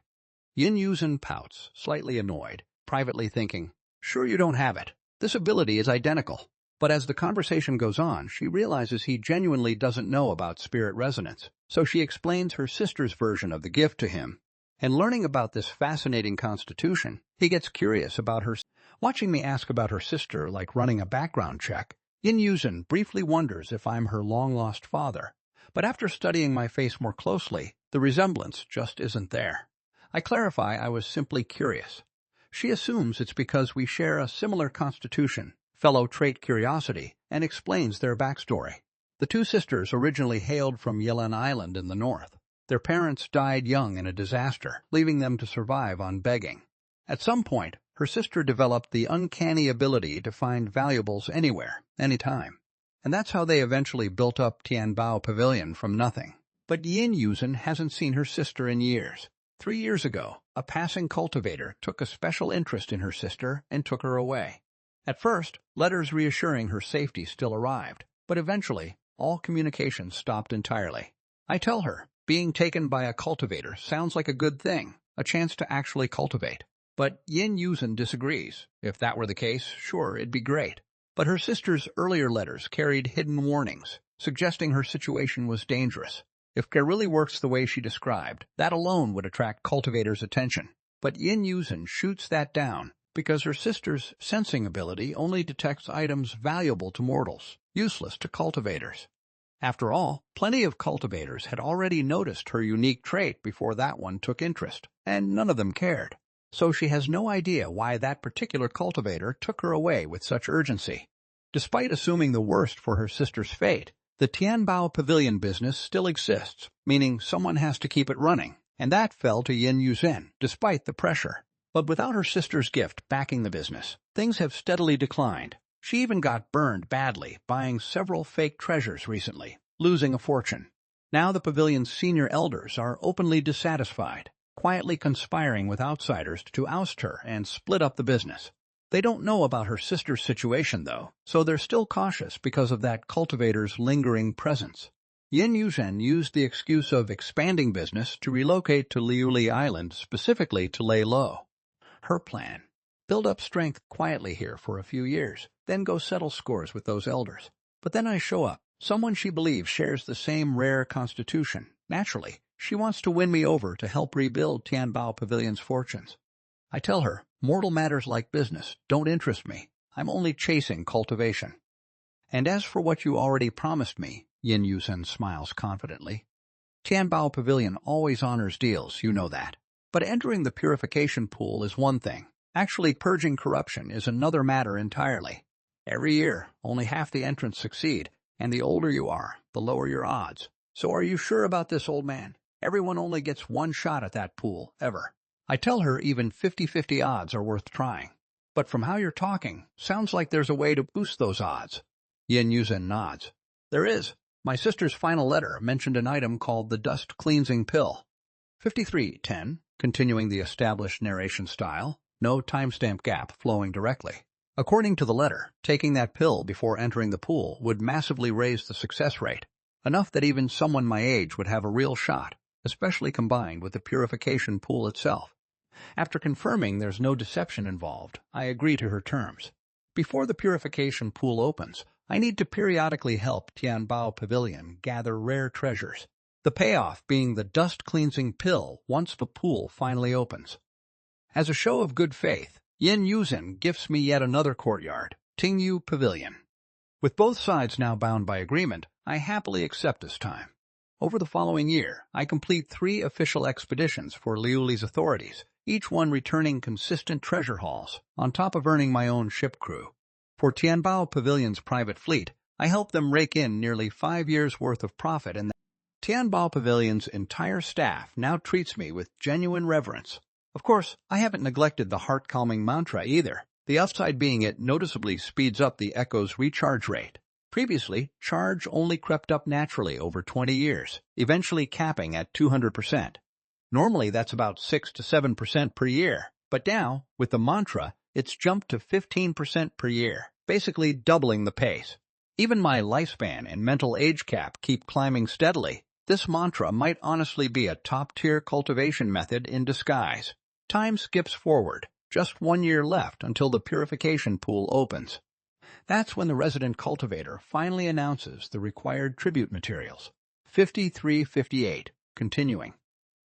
Yin Yuzhen pouts, slightly annoyed, privately thinking, sure you don't have it. This ability is identical. But as the conversation goes on, she realizes he genuinely doesn't know about spirit resonance, so she explains her sister's version of the gift to him. And learning about this fascinating constitution, he gets curious about her. Watching me ask about her sister like running a background check, Yin Yuzhen briefly wonders if I'm her long-lost father. But after studying my face more closely, the resemblance just isn't there. I clarify I was simply curious. She assumes it's because we share a similar constitution, fellow trait curiosity, and explains their backstory. The two sisters originally hailed from Yelan Island in the north. Their parents died young in a disaster, leaving them to survive on begging. At some point, her sister developed the uncanny ability to find valuables anywhere, anytime. And that's how they eventually built up Tianbao Pavilion from nothing. But Yin Yuzhen hasn't seen her sister in years. 3 years ago, a passing cultivator took a special interest in her sister and took her away. At first, letters reassuring her safety still arrived, but eventually, all communication stopped entirely. I tell her, being taken by a cultivator sounds like a good thing, a chance to actually cultivate. But Yin Yuzhen disagrees. If that were the case, sure, it'd be great. But her sister's earlier letters carried hidden warnings, suggesting her situation was dangerous. If it really works the way she described, that alone would attract cultivators' attention. But Yin Yuzhen shoots that down because her sister's sensing ability only detects items valuable to mortals, useless to cultivators. After all, plenty of cultivators had already noticed her unique trait before that one took interest, and none of them cared. So she has no idea why that particular cultivator took her away with such urgency. Despite assuming the worst for her sister's fate, the Tianbao Pavilion business still exists, meaning someone has to keep it running, and that fell to Yin Yuzhen, despite the pressure. But without her sister's gift backing the business, things have steadily declined. She even got burned badly, buying several fake treasures recently, losing a fortune. Now the pavilion's senior elders are openly dissatisfied, quietly conspiring with outsiders to oust her and split up the business. They don't know about her sister's situation, though, so they're still cautious because of that cultivator's lingering presence. Yin Yuzhen used the excuse of expanding business to relocate to Liuli Island, specifically to lay low. Her plan: build up strength quietly here for a few years, then go settle scores with those elders. But then I show up, someone she believes shares the same rare constitution. Naturally, she wants to win me over to help rebuild Tianbao Pavilion's fortunes. I tell her, mortal matters like business don't interest me. I'm only chasing cultivation. And as for what you already promised me, Yin Yuzhen smiles confidently. Tianbao Pavilion always honors deals, you know that. But entering the purification pool is one thing. Actually purging corruption is another matter entirely. Every year, only half the entrants succeed, and the older you are, the lower your odds. So are you sure about this, old man? Everyone only gets one shot at that pool, ever. I tell her even 50-50 odds are worth trying. But from how you're talking, sounds like there's a way to boost those odds. Yin Yuzhen nods. There is. My sister's final letter mentioned an item called the dust-cleansing pill. 53:10, continuing the established narration style, no timestamp gap flowing directly. According to the letter, taking that pill before entering the pool would massively raise the success rate, enough that even someone my age would have a real shot, especially combined with the purification pool itself. After confirming there's no deception involved, I agree to her terms. Before the purification pool opens, I need to periodically help Tianbao Pavilion gather rare treasures, the payoff being the dust-cleansing pill once the pool finally opens. As a show of good faith, Yin Yuzhen gifts me yet another courtyard, Tingyu Pavilion. With both sides now bound by agreement, I happily accept this time. Over the following year, I complete 3 official expeditions for Liuli's authorities, each one returning consistent treasure hauls, on top of earning my own ship crew. For Tianbao Pavilion's private fleet, I help them rake in nearly 5 years' worth of profit, and Tianbao Pavilion's entire staff now treats me with genuine reverence. Of course, I haven't neglected the heart-calming mantra either, the upside being it noticeably speeds up the Echo's recharge rate. Previously, charge only crept up naturally over 20 years, eventually capping at 200%. Normally that's about 6 to 7% per year, but now, with the mantra, it's jumped to 15% per year, basically doubling the pace. Even my lifespan and mental age cap keep climbing steadily. This mantra might honestly be a top-tier cultivation method in disguise. Time skips forward, just 1 year left until the purification pool opens. That's when the resident cultivator finally announces the required tribute materials. 53:58, continuing.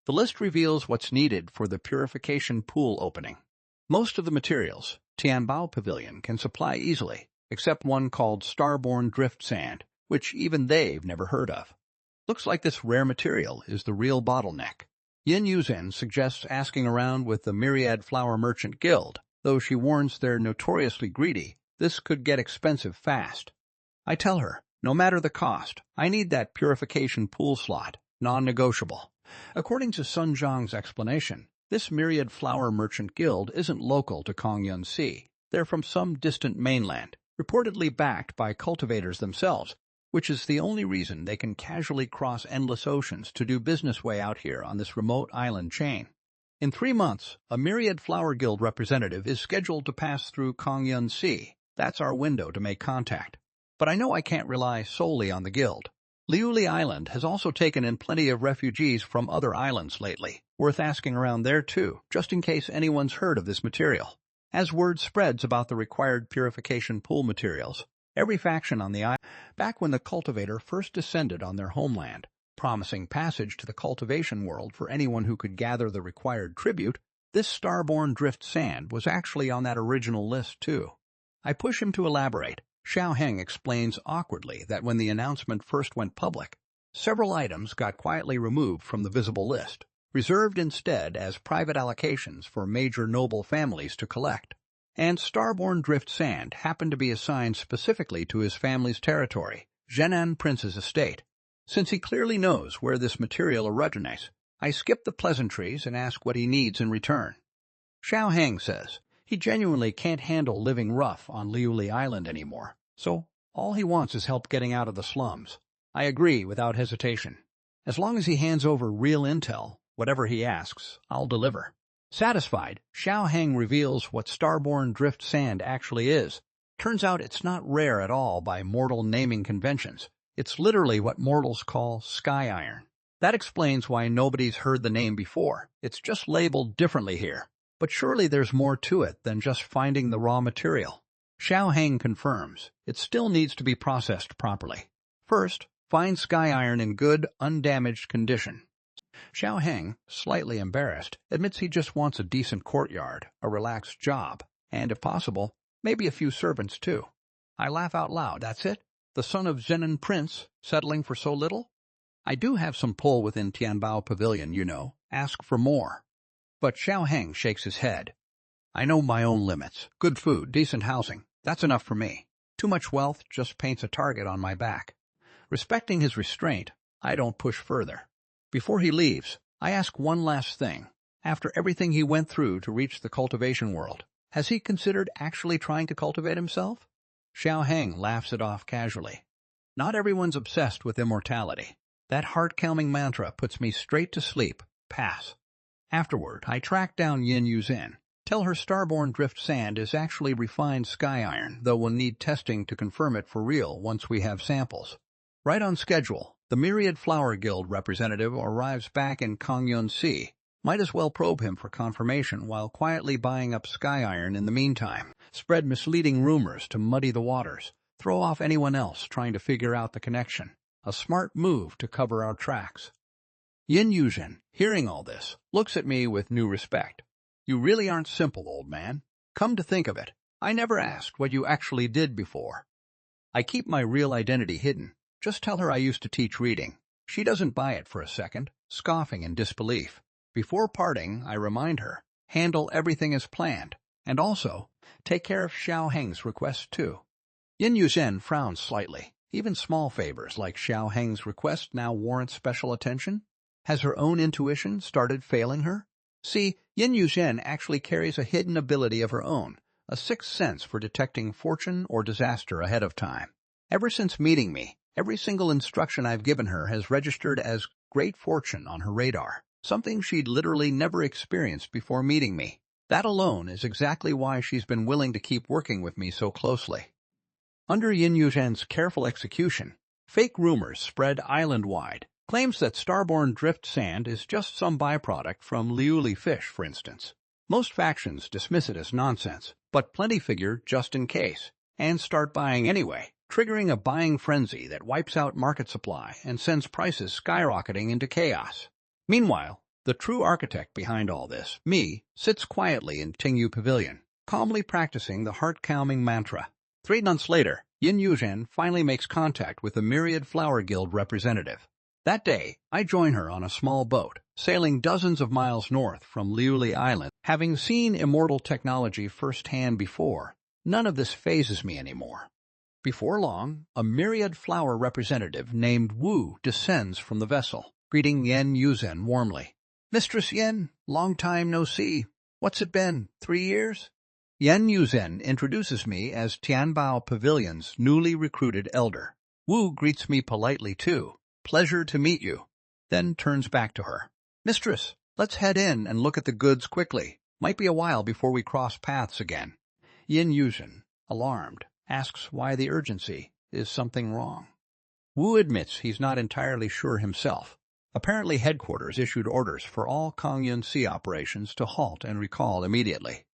The list reveals what's needed for the purification pool opening. Most of the materials Tianbao Pavilion can supply easily, except one called Starborn Drift Sand, which even they've never heard of. Looks like this rare material is the real bottleneck. Yin Yuzhen suggests asking around with the Myriad Flower Merchant Guild, though she warns they're notoriously greedy. This could get expensive fast. I tell her, No matter the cost, I need that purification pool slot, non-negotiable. According to Sun Zhang's explanation, this myriad flower merchant guild isn't local to Kongyun Sea. They're from some distant mainland, reportedly backed by cultivators themselves, which is the only reason they can casually cross endless oceans to do business way out here on this remote island chain. In 3 months, a myriad flower guild representative is scheduled to pass through Kongyun Sea. That's our window to make contact. But I know I can't rely solely on the guild. Liuli Island has also taken in plenty of refugees from other islands lately. Worth asking around there too, just in case anyone's heard of this material. As word spreads about the required purification pool materials, every faction on the island, back when the cultivator first descended on their homeland, promising passage to the cultivation world for anyone who could gather the required tribute, this starborn drift sand was actually on that original list too. I push him to elaborate. Xiao Heng explains awkwardly that when the announcement first went public, several items got quietly removed from the visible list, reserved instead as private allocations for major noble families to collect. And starborn drift sand happened to be assigned specifically to his family's territory, Zhenan Prince's estate. Since he clearly knows where this material originates, I skip the pleasantries and ask what he needs in return. Xiao Heng says he genuinely can't handle living rough on Liuli Island anymore, so all he wants is help getting out of the slums. I agree without hesitation. As long as he hands over real intel, whatever he asks, I'll deliver. Satisfied, Xiao Heng reveals what starborn drift sand actually is. Turns out it's not rare at all by mortal naming conventions. It's literally what mortals call sky iron. That explains why nobody's heard the name before. It's just labeled differently here. But surely there's more to it than just finding the raw material. Xiao Heng confirms it still needs to be processed properly. First, find sky iron in good, undamaged condition. Xiao Heng, slightly embarrassed, admits he just wants a decent courtyard, a relaxed job, and if possible, maybe a few servants too. I laugh out loud. That's it? The son of Zhenan Prince, settling for so little? I do have some pull within Tianbao Pavilion, you know. Ask for more. But Xiao Heng shakes his head. I know my own limits. Good food, decent housing. That's enough for me. Too much wealth just paints a target on my back. Respecting his restraint, I don't push further. Before he leaves, I ask one last thing. After everything he went through to reach the cultivation world, has he considered actually trying to cultivate himself? Xiao Heng laughs it off casually. Not everyone's obsessed with immortality. That heart-calming mantra puts me straight to sleep. Pass. Afterward, I track down Yin Yuzhen. Tell her starborn drift sand is actually refined sky iron, though we'll need testing to confirm it for real once we have samples. Right on schedule, the Myriad Flower Guild representative arrives back in Kongyun Sea. Might as well probe him for confirmation while quietly buying up sky iron in the meantime. Spread misleading rumors to muddy the waters. Throw off anyone else trying to figure out the connection. A smart move to cover our tracks. Yin Yuzhen, hearing all this, looks at me with new respect. You really aren't simple, old man. Come to think of it, I never asked what you actually did before. I keep my real identity hidden. Just tell her I used to teach reading. She doesn't buy it for a second, scoffing in disbelief. Before parting, I remind her, handle everything as planned, and also, take care of Xiao Heng's request too. Yin Yuzhen frowns slightly. Even small favors like Xiao Heng's request now warrant special attention. Has her own intuition started failing her? See, Yin Yuzhen actually carries a hidden ability of her own, a sixth sense for detecting fortune or disaster ahead of time. Ever since meeting me, every single instruction I've given her has registered as great fortune on her radar, something she'd literally never experienced before meeting me. That alone is exactly why she's been willing to keep working with me so closely. Under Yin Yuzhen's careful execution, fake rumors spread island-wide. Claims that starborn drift sand is just some byproduct from Liuli fish, for instance. Most factions dismiss it as nonsense, but plenty figure just in case, and start buying anyway, triggering a buying frenzy that wipes out market supply and sends prices skyrocketing into chaos. Meanwhile, the true architect behind all this, me, sits quietly in Tingyu Pavilion, calmly practicing the heart-calming mantra. 3 months later, Yin Yuzhen finally makes contact with the Myriad Flower Guild representative. That day, I join her on a small boat, sailing dozens of miles north from Liuli Island. Having seen Immortal technology firsthand before, none of this phases me anymore. Before long, a myriad flower representative named Wu descends from the vessel, greeting Yen Yuzen warmly. "Mistress Yen, long time no see. What's it been, 3 years?" Yen Yuzen introduces me as Tianbao Pavilion's newly recruited elder. Wu greets me politely too. "Pleasure to meet you," then turns back to her. "Mistress, let's head in and look at the goods quickly. Might be a while before we cross paths again." Yen Yuzen, alarmed, asks why the urgency. Is something wrong? Wu admits he's not entirely sure himself. Apparently headquarters issued orders for all Kongyun Sea operations to halt and recall immediately.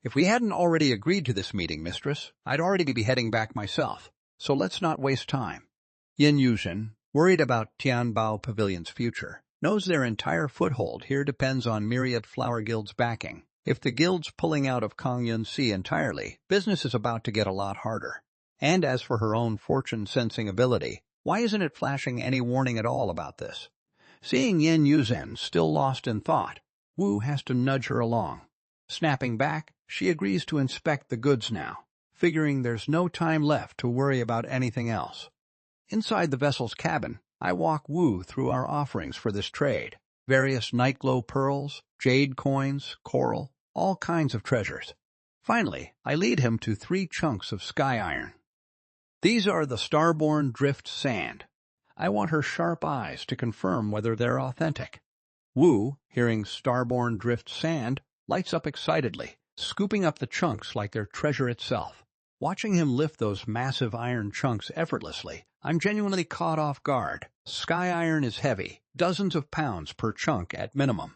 "If we hadn't already agreed to this meeting, mistress, I'd already be heading back myself, so let's not waste time." Yin Yuzhen, worried about Tianbao Pavilion's future, knows their entire foothold here depends on myriad flower guilds' backing. If the guild's pulling out of Kongyun Sea entirely, business is about to get a lot harder. And as for her own fortune-sensing ability, why isn't it flashing any warning at all about this? Seeing Yin Yuzhen still lost in thought, Wu has to nudge her along. Snapping back, she agrees to inspect the goods now, figuring there's no time left to worry about anything else. Inside the vessel's cabin, I walk Wu through our offerings for this trade. Various nightglow pearls, jade coins, coral, all kinds of treasures. Finally, I lead him to 3 chunks of sky iron. These are the starborn drift sand. I want her sharp eyes to confirm whether they're authentic. Wu, hearing starborn drift sand, lights up excitedly, scooping up the chunks like they're treasure itself. Watching him lift those massive iron chunks effortlessly, I'm genuinely caught off guard. Sky iron is heavy, dozens of pounds per chunk at minimum.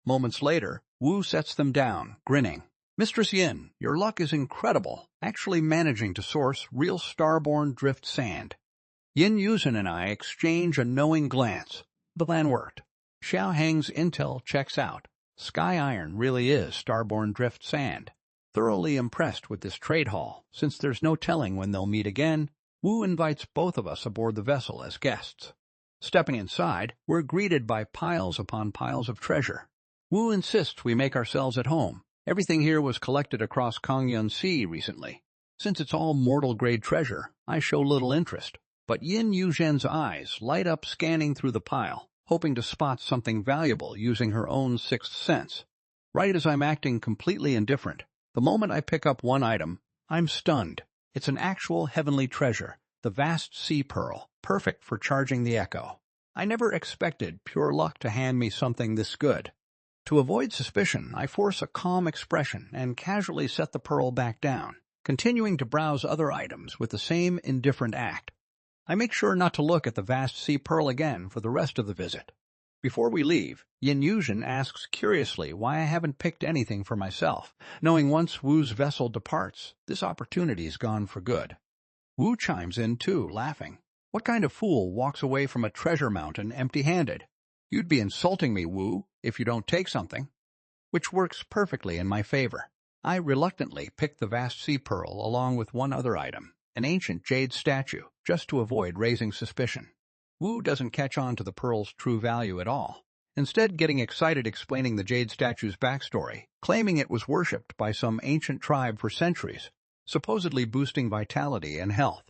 Moments later, Wu sets them down, grinning. "Mistress Yin, your luck is incredible, actually managing to source real starborn drift sand." Yin Yuzhen and I exchange a knowing glance. The plan worked. Xiao Heng's intel checks out. Sky iron really is starborn drift sand. Thoroughly impressed with this trade haul, since there's no telling when they'll meet again, Wu invites both of us aboard the vessel as guests. Stepping inside, we're greeted by piles upon piles of treasure. Wu insists we make ourselves at home. Everything here was collected across Kongyun Sea recently. Since it's all mortal-grade treasure, I show little interest. But Yin Yuzhen's eyes light up scanning through the pile, hoping to spot something valuable using her own sixth sense. Right as I'm acting completely indifferent, the moment I pick up one item, I'm stunned. It's an actual heavenly treasure, the vast sea pearl, perfect for charging the echo. I never expected pure luck to hand me something this good. To avoid suspicion, I force a calm expression and casually set the pearl back down, continuing to browse other items with the same indifferent act. I make sure not to look at the vast sea pearl again for the rest of the visit. Before we leave, Yin Yuzhen asks curiously why I haven't picked anything for myself, knowing once Wu's vessel departs, this opportunity's gone for good. Wu chimes in too, laughing. "What kind of fool walks away from a treasure mountain empty-handed? You'd be insulting me, Wu, if you don't take something." Which works perfectly in my favor. I reluctantly pick the vast sea pearl along with one other item, an ancient jade statue, just to avoid raising suspicion. Wu doesn't catch on to the pearl's true value at all, instead getting excited explaining the jade statue's backstory, claiming it was worshipped by some ancient tribe for centuries, supposedly boosting vitality and health.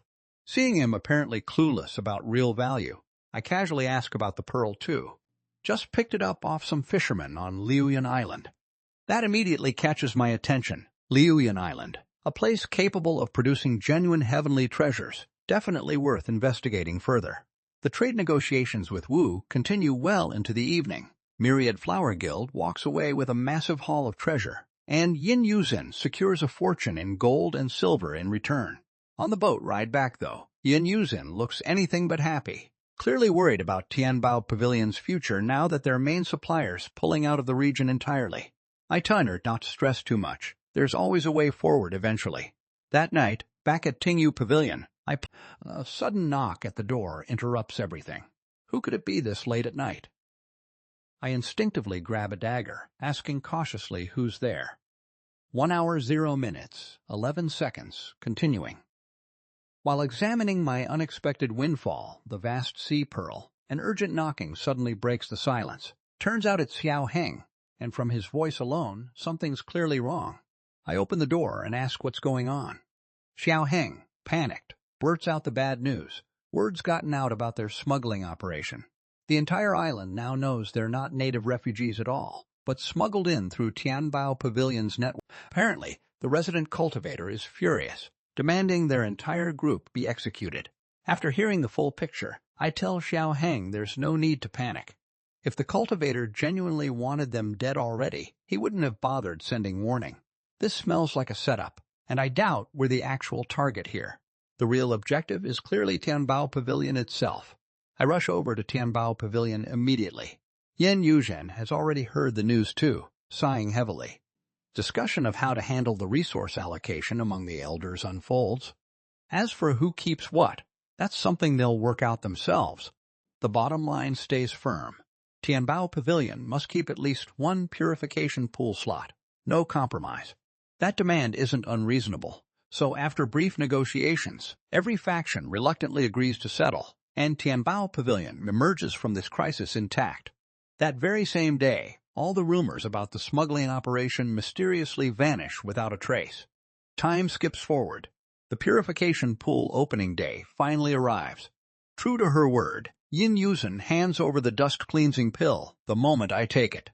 Seeing him apparently clueless about real value, I casually ask about the pearl too. "Just picked it up off some fishermen on Liuyan Island." That immediately catches my attention. Liuyan Island, a place capable of producing genuine heavenly treasures, definitely worth investigating further. The trade negotiations with Wu continue well into the evening. Myriad Flower Guild walks away with a massive haul of treasure, and Yin Yuzhen secures a fortune in gold and silver in return. On the boat ride back, though, Yin Yuzhen looks anything but happy, clearly worried about Tianbao Pavilion's future now that their main supplier's pulling out of the region entirely. I tell her not to stress too much. There's always a way forward eventually. That night, back at Tingyu Pavilion, a sudden knock at the door interrupts everything. Who could it be this late at night? I instinctively grab a dagger, asking cautiously who's there. 1 hour 0 minutes, 11 seconds, continuing. While examining my unexpected windfall, the vast sea pearl, an urgent knocking suddenly breaks the silence. Turns out it's Xiao Heng, and from his voice alone, something's clearly wrong. I open the door and ask what's going on. Xiao Heng, panicked, blurts out the bad news. Word's gotten out about their smuggling operation. The entire island now knows they're not native refugees at all, but smuggled in through Tianbao Pavilion's network. Apparently, the resident cultivator is furious, demanding their entire group be executed. After hearing the full picture, I tell Xiao Heng there's no need to panic. If the cultivator genuinely wanted them dead already, he wouldn't have bothered sending warning. This smells like a setup, and I doubt we're the actual target here. The real objective is clearly Tianbao Pavilion itself. I rush over to Tianbao Pavilion immediately. Yen Yuzhen has already heard the news too, sighing heavily. Discussion of how to handle the resource allocation among the elders unfolds. As for who keeps what, that's something they'll work out themselves. The bottom line stays firm. Tianbao Pavilion must keep at least one purification pool slot. No compromise. That demand isn't unreasonable. So after brief negotiations, every faction reluctantly agrees to settle, and Tianbao Pavilion emerges from this crisis intact. That very same day, all the rumors about the smuggling operation mysteriously vanish without a trace. Time skips forward. The purification pool opening day finally arrives. True to her word, Yin Yuzhen hands over the dust-cleansing pill the moment I take it.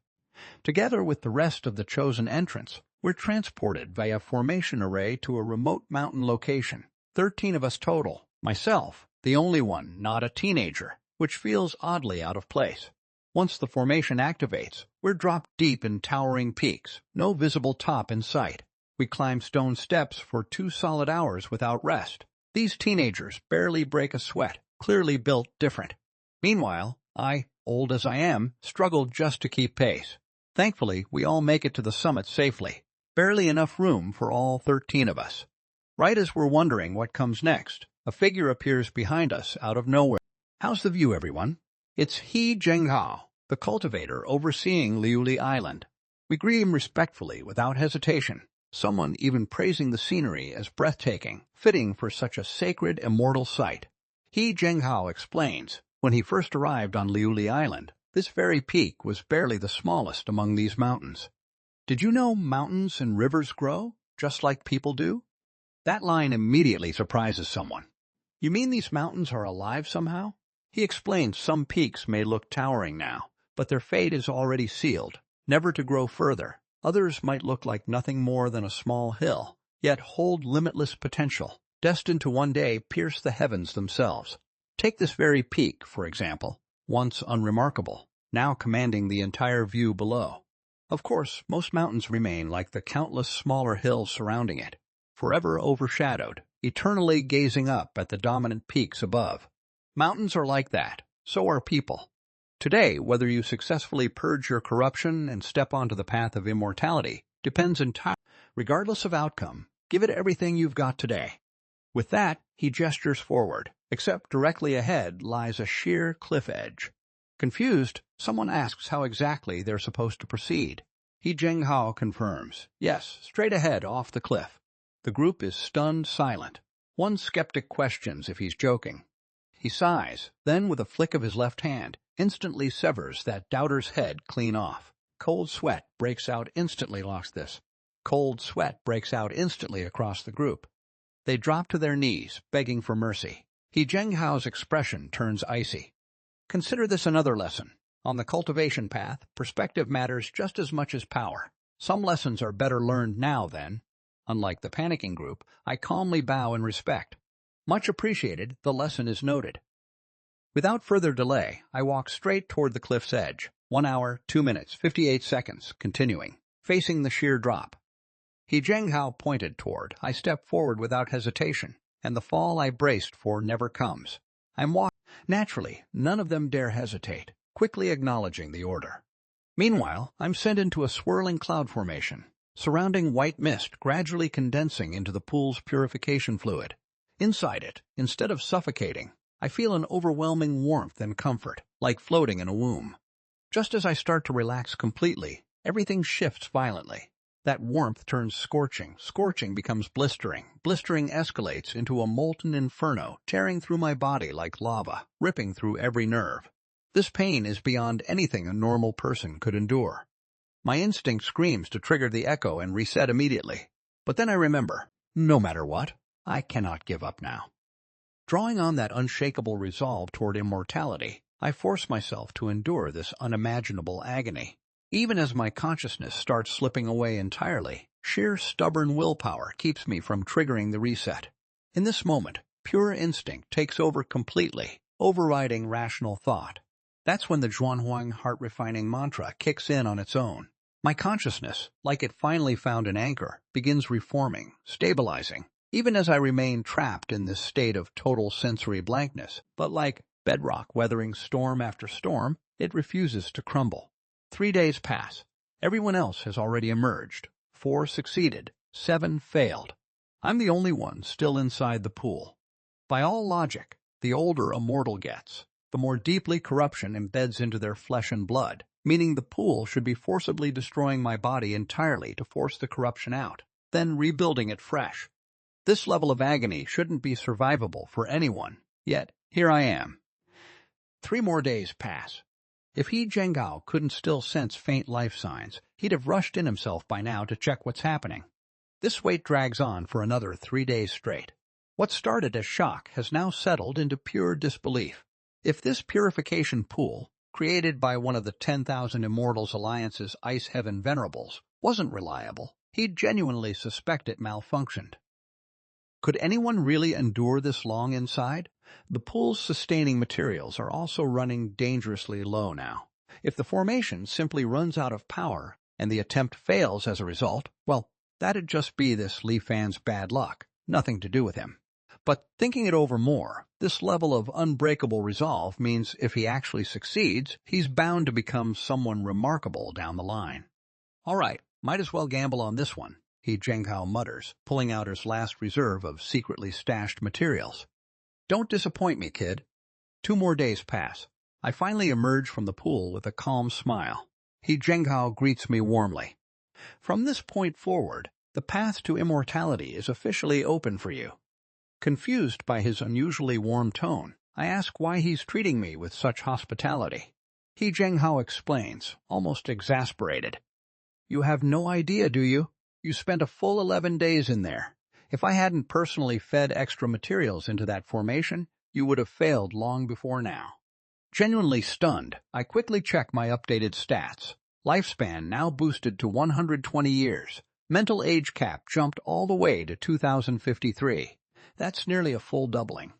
Together with the rest of the chosen entrants, we're transported via formation array to a remote mountain location. 13 of us total, myself, the only one not a teenager, which feels oddly out of place. Once the formation activates, we're dropped deep in towering peaks, no visible top in sight. We climb stone steps for 2 solid hours without rest. These teenagers barely break a sweat, clearly built different. Meanwhile, I, old as I am, struggle just to keep pace. Thankfully, we all make it to the summit safely. Barely enough room for all 13 of us. Right as we're wondering what comes next, a figure appears behind us out of nowhere. How's the view, everyone? It's He Zhenghao, the cultivator overseeing Liuli Island. We greet him respectfully without hesitation, someone even praising the scenery as breathtaking, fitting for such a sacred, immortal site. He Zhenghao explains, when he first arrived on Liuli Island, this very peak was barely the smallest among these mountains. Did you know mountains and rivers grow, just like people do? That line immediately surprises someone. You mean these mountains are alive somehow? He explains some peaks may look towering now, but their fate is already sealed, never to grow further. Others might look like nothing more than a small hill, yet hold limitless potential, destined to one day pierce the heavens themselves. Take this very peak, for example, once unremarkable, now commanding the entire view below. Of course, most mountains remain like the countless smaller hills surrounding it, forever overshadowed, eternally gazing up at the dominant peaks above. Mountains are like that, so are people. Today, whether you successfully purge your corruption and step onto the path of immortality depends entirely. Regardless of outcome, give it everything you've got today. With that, he gestures forward, except directly ahead lies a sheer cliff edge. Confused, someone asks how exactly they're supposed to proceed. He Zhenghao confirms, yes, straight ahead off the cliff. The group is stunned silent. One skeptic questions if he's joking. He sighs, then with a flick of his left hand, instantly severs that doubter's head clean off. Cold sweat breaks out instantly across the group. They drop to their knees, begging for mercy. He Zhenghao's expression turns icy. Consider this another lesson. On the cultivation path, perspective matters just as much as power. Some lessons are better learned now than. Unlike the panicking group, I calmly bow in respect. Much appreciated, the lesson is noted. Without further delay, I walk straight toward the cliff's edge. 1 hour, 2 minutes, 58 seconds, continuing, facing the sheer drop. He Zhenghao pointed toward. I step forward without hesitation, and the fall I braced for never comes. I'm walking. Naturally, none of them dare hesitate, quickly acknowledging the order. Meanwhile, I'm sent into a swirling cloud formation, surrounding white mist gradually condensing into the pool's purification fluid. Inside it, instead of suffocating, I feel an overwhelming warmth and comfort, like floating in a womb. Just as I start to relax completely, everything shifts violently. That warmth turns scorching, scorching becomes blistering, blistering escalates into a molten inferno, tearing through my body like lava, ripping through every nerve. This pain is beyond anything a normal person could endure. My instinct screams to trigger the echo and reset immediately. But then I remember, no matter what, I cannot give up now. Drawing on that unshakable resolve toward immortality, I force myself to endure this unimaginable agony. Even as my consciousness starts slipping away entirely, sheer stubborn willpower keeps me from triggering the reset. In this moment, pure instinct takes over completely, overriding rational thought. That's when the Zhuanhuang heart-refining mantra kicks in on its own. My consciousness, like it finally found an anchor, begins reforming, stabilizing, even as I remain trapped in this state of total sensory blankness. But like bedrock weathering storm after storm, it refuses to crumble. 3 days pass. Everyone else has already emerged. 4 succeeded. 7 failed. I'm the only one still inside the pool. By all logic, the older a mortal gets, the more deeply corruption embeds into their flesh and blood, meaning the pool should be forcibly destroying my body entirely to force the corruption out, then rebuilding it fresh. This level of agony shouldn't be survivable for anyone, yet here I am. 3 more days pass. If He Zhenghao couldn't still sense faint life signs, he'd have rushed in himself by now to check what's happening. This wait drags on for another 3 days straight. What started as shock has now settled into pure disbelief. If this purification pool, created by one of the 10,000 Immortals Alliance's Ice Heaven Venerables, wasn't reliable, he'd genuinely suspect it malfunctioned. Could anyone really endure this long inside? The pool's sustaining materials are also running dangerously low now. If the formation simply runs out of power and the attempt fails as a result, well, that'd just be this Li Fan's bad luck, nothing to do with him. But thinking it over more, this level of unbreakable resolve means if he actually succeeds, he's bound to become someone remarkable down the line. All right, might as well gamble on this one, He Zhenghao mutters, pulling out his last reserve of secretly stashed materials. Don't disappoint me, kid. 2 more days pass. I finally emerge from the pool with a calm smile. He Zhenghao greets me warmly. From this point forward, the path to immortality is officially open for you. Confused by his unusually warm tone, I ask why he's treating me with such hospitality. He Zhenghao explains, almost exasperated. You have no idea, do you? You spent a full 11 days in there. If I hadn't personally fed extra materials into that formation, you would have failed long before now. Genuinely stunned, I quickly check my updated stats. Lifespan now boosted to 120 years. Mental age cap jumped all the way to 2053. That's nearly a full doubling.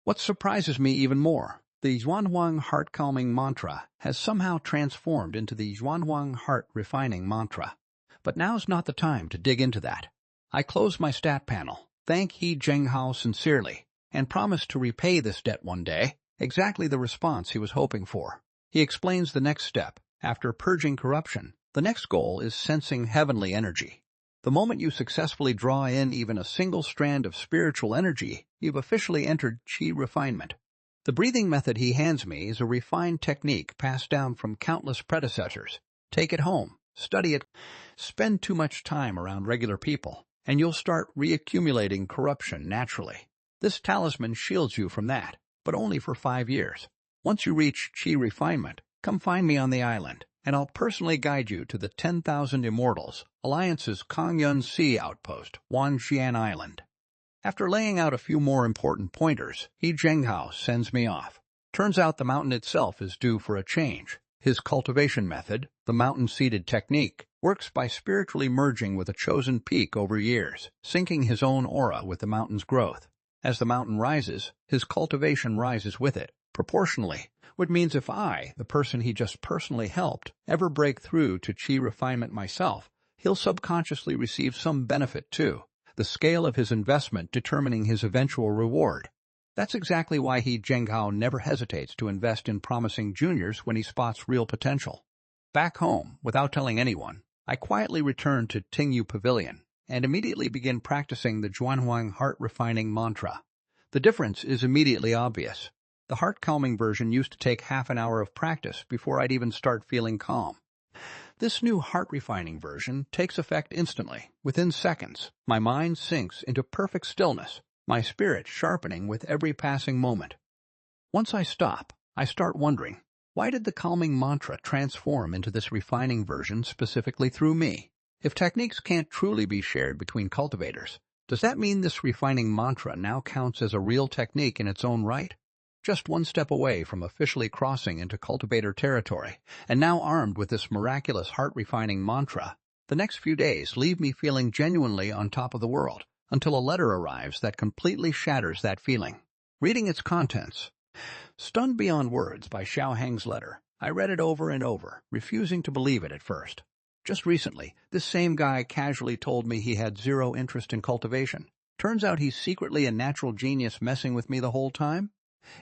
What surprises me even more, the Zhuanhuang heart-calming mantra has somehow transformed into the Zhuanhuang heart-refining mantra. But now's not the time to dig into that. I close my stat panel, thank He Zhenghao sincerely, and promise to repay this debt one day, exactly the response he was hoping for. He explains the next step. After purging corruption, the next goal is sensing heavenly energy. The moment you successfully draw in even a single strand of spiritual energy, you've officially entered Qi refinement. The breathing method he hands me is a refined technique passed down from countless predecessors. Take it home, study it, spend too much time around regular people, and you'll start reaccumulating corruption naturally. This talisman shields you from that, but only for 5 years. Once you reach Qi refinement, come find me on the island, and I'll personally guide you to the 10,000 Immortals, Alliance's Kongyun Sea outpost, Wanxian Island. After laying out a few more important pointers, He Zhenghao sends me off. Turns out the mountain itself is due for a change. His cultivation method, the mountain-seeded technique, works by spiritually merging with a chosen peak over years, syncing his own aura with the mountain's growth. As the mountain rises, his cultivation rises with it, proportionally, which means if I, the person he just personally helped, ever break through to Qi refinement myself, he'll subconsciously receive some benefit too, the scale of his investment determining his eventual reward. That's exactly why He Zhenghao never hesitates to invest in promising juniors when he spots real potential. Back home, without telling anyone, I quietly return to Tingyu Pavilion and immediately begin practicing the Zhuanhuang heart-refining mantra. The difference is immediately obvious. The heart-calming version used to take half an hour of practice before I'd even start feeling calm. This new heart-refining version takes effect instantly, within seconds. My mind sinks into perfect stillness, my spirit sharpening with every passing moment. Once I stop, I start wondering, why did the calming mantra transform into this refining version specifically through me? If techniques can't truly be shared between cultivators, Does that mean this refining mantra now counts as a real technique in its own right? Just one step away from officially crossing into cultivator territory, and now armed with this miraculous heart-refining mantra, the next few days leave me feeling genuinely on top of the world, until a letter arrives that completely shatters that feeling. Reading its contents. Stunned beyond words by Xiao Heng's letter, I read it over and over, refusing to believe it at first. Just recently, this same guy casually told me he had zero interest in cultivation. Turns out he's secretly a natural genius messing with me the whole time?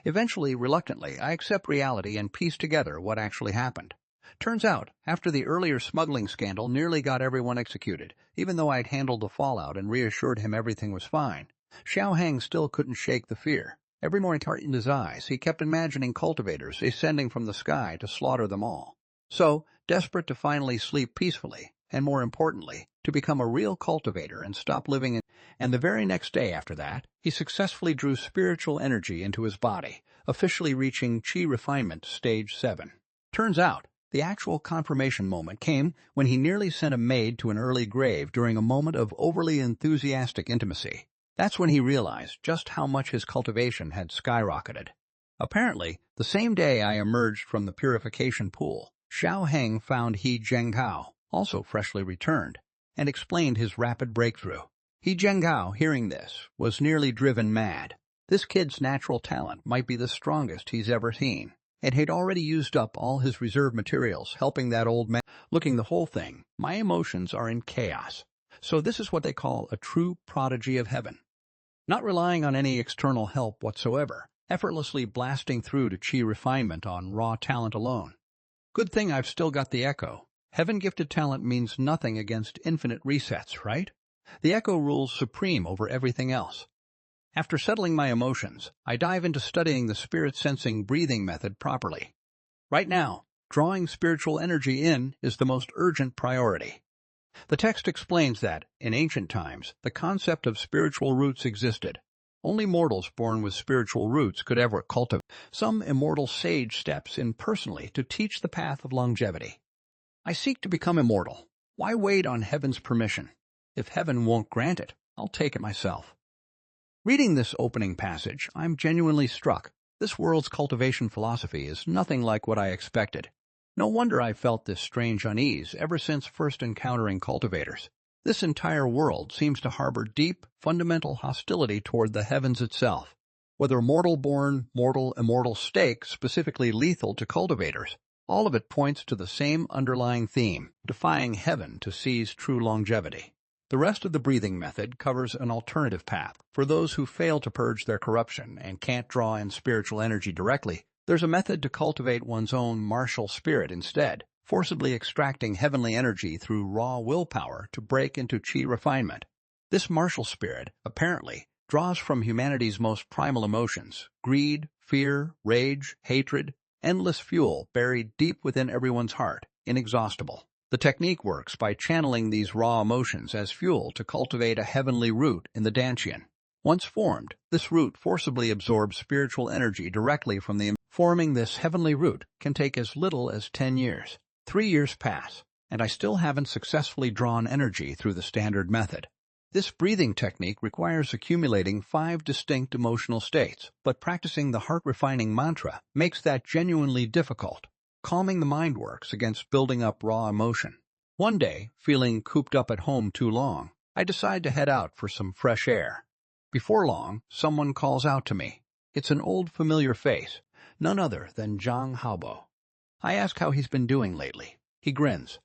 Eventually, reluctantly, I accept reality and piece together what actually happened. Turns out, after the earlier smuggling scandal nearly got everyone executed, even though I'd handled the fallout and reassured him everything was fine, Xiao Heng still couldn't shake the fear. Every morning in his eyes, he kept imagining cultivators descending from the sky to slaughter them all. So, desperate to finally sleep peacefully, and more importantly, to become a real cultivator and stop living in, and the very next day after that, he successfully drew spiritual energy into his body, officially reaching Qi refinement stage 7. Turns out, the actual confirmation moment came when he nearly sent a maid to an early grave during a moment of overly enthusiastic intimacy. That's when he realized just how much his cultivation had skyrocketed. Apparently, the same day I emerged from the purification pool, Xiao Heng found He Zhenghao, also freshly returned, and explained his rapid breakthrough. He Zhenghao, hearing this, was nearly driven mad. This kid's natural talent might be the strongest he's ever seen, and he'd already used up all his reserve materials helping that old man. Looking the whole thing, my emotions are in chaos. So this is what they call a true prodigy of heaven. Not relying on any external help whatsoever, effortlessly blasting through to Qi refinement on raw talent alone. Good thing I've still got the Echo. Heaven-gifted talent means nothing against infinite resets, right? The Echo rules supreme over everything else. After settling my emotions, I dive into studying the spirit-sensing breathing method properly. Right now, drawing spiritual energy in is the most urgent priority. The text explains that, in ancient times, the concept of spiritual roots existed. Only mortals born with spiritual roots could ever cultivate. Some immortal sage steps in personally to teach the path of longevity. I seek to become immortal. Why wait on heaven's permission? If heaven won't grant it, I'll take it myself. Reading this opening passage, I'm genuinely struck. This world's cultivation philosophy is nothing like what I expected. No wonder I felt this strange unease ever since first encountering cultivators. This entire world seems to harbor deep, fundamental hostility toward the heavens itself. Whether mortal-born, mortal-immortal stake specifically lethal to cultivators, all of it points to the same underlying theme, defying heaven to seize true longevity. The rest of the breathing method covers an alternative path. For those who fail to purge their corruption and can't draw in spiritual energy directly, there's a method to cultivate one's own martial spirit instead, forcibly extracting heavenly energy through raw willpower to break into Qi refinement. This martial spirit, apparently, draws from humanity's most primal emotions: greed, fear, rage, hatred, endless fuel buried deep within everyone's heart, inexhaustible. The technique works by channeling these raw emotions as fuel to cultivate a heavenly root in the Dantian. Once formed, this root forcibly absorbs spiritual energy directly from the. Forming this heavenly root can take as little as 10 years. 3 years pass, and I still haven't successfully drawn energy through the standard method. This breathing technique requires accumulating 5 distinct emotional states, but practicing the heart-refining mantra makes that genuinely difficult. Calming the mind works against building up raw emotion. One day, feeling cooped up at home too long, I decide to head out for some fresh air. Before long, someone calls out to me. It's an old familiar face, none other than Zhang Haobo. I ask how he's been doing lately. He grins.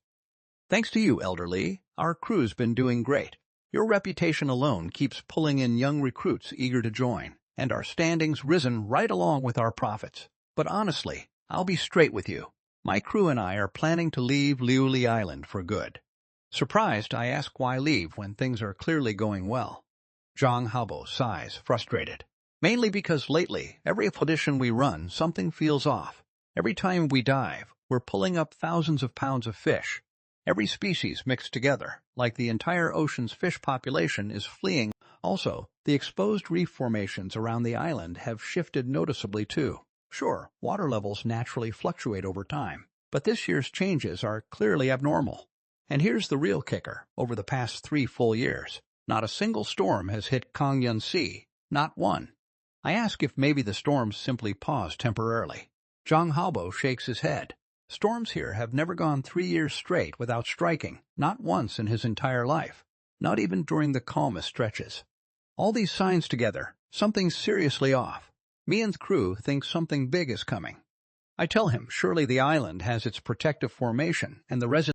Thanks to you, Elder Li, our crew's been doing great. Your reputation alone keeps pulling in young recruits eager to join, and our standing's risen right along with our profits. But honestly, I'll be straight with you. My crew and I are planning to leave Liuli Island for good. Surprised, I ask why leave when things are clearly going well. Zhang Haobo sighs, frustrated. Mainly because lately, every expedition we run, something feels off. Every time we dive, we're pulling up thousands of pounds of fish. Every species mixed together, like the entire ocean's fish population is fleeing. Also, the exposed reef formations around the island have shifted noticeably too. Sure, water levels naturally fluctuate over time, but this year's changes are clearly abnormal. And here's the real kicker: over the past 3 full years, Not a single storm has hit Kangyun Sea, not one. I ask if maybe the storms simply paused temporarily. Zhang Haobo shakes his head. Storms here have never gone 3 years straight without striking, not once in his entire life, not even during the calmest stretches. All these signs together, something's seriously off. Me and the crew think something big is coming. I tell him surely the island has its protective formation and the residents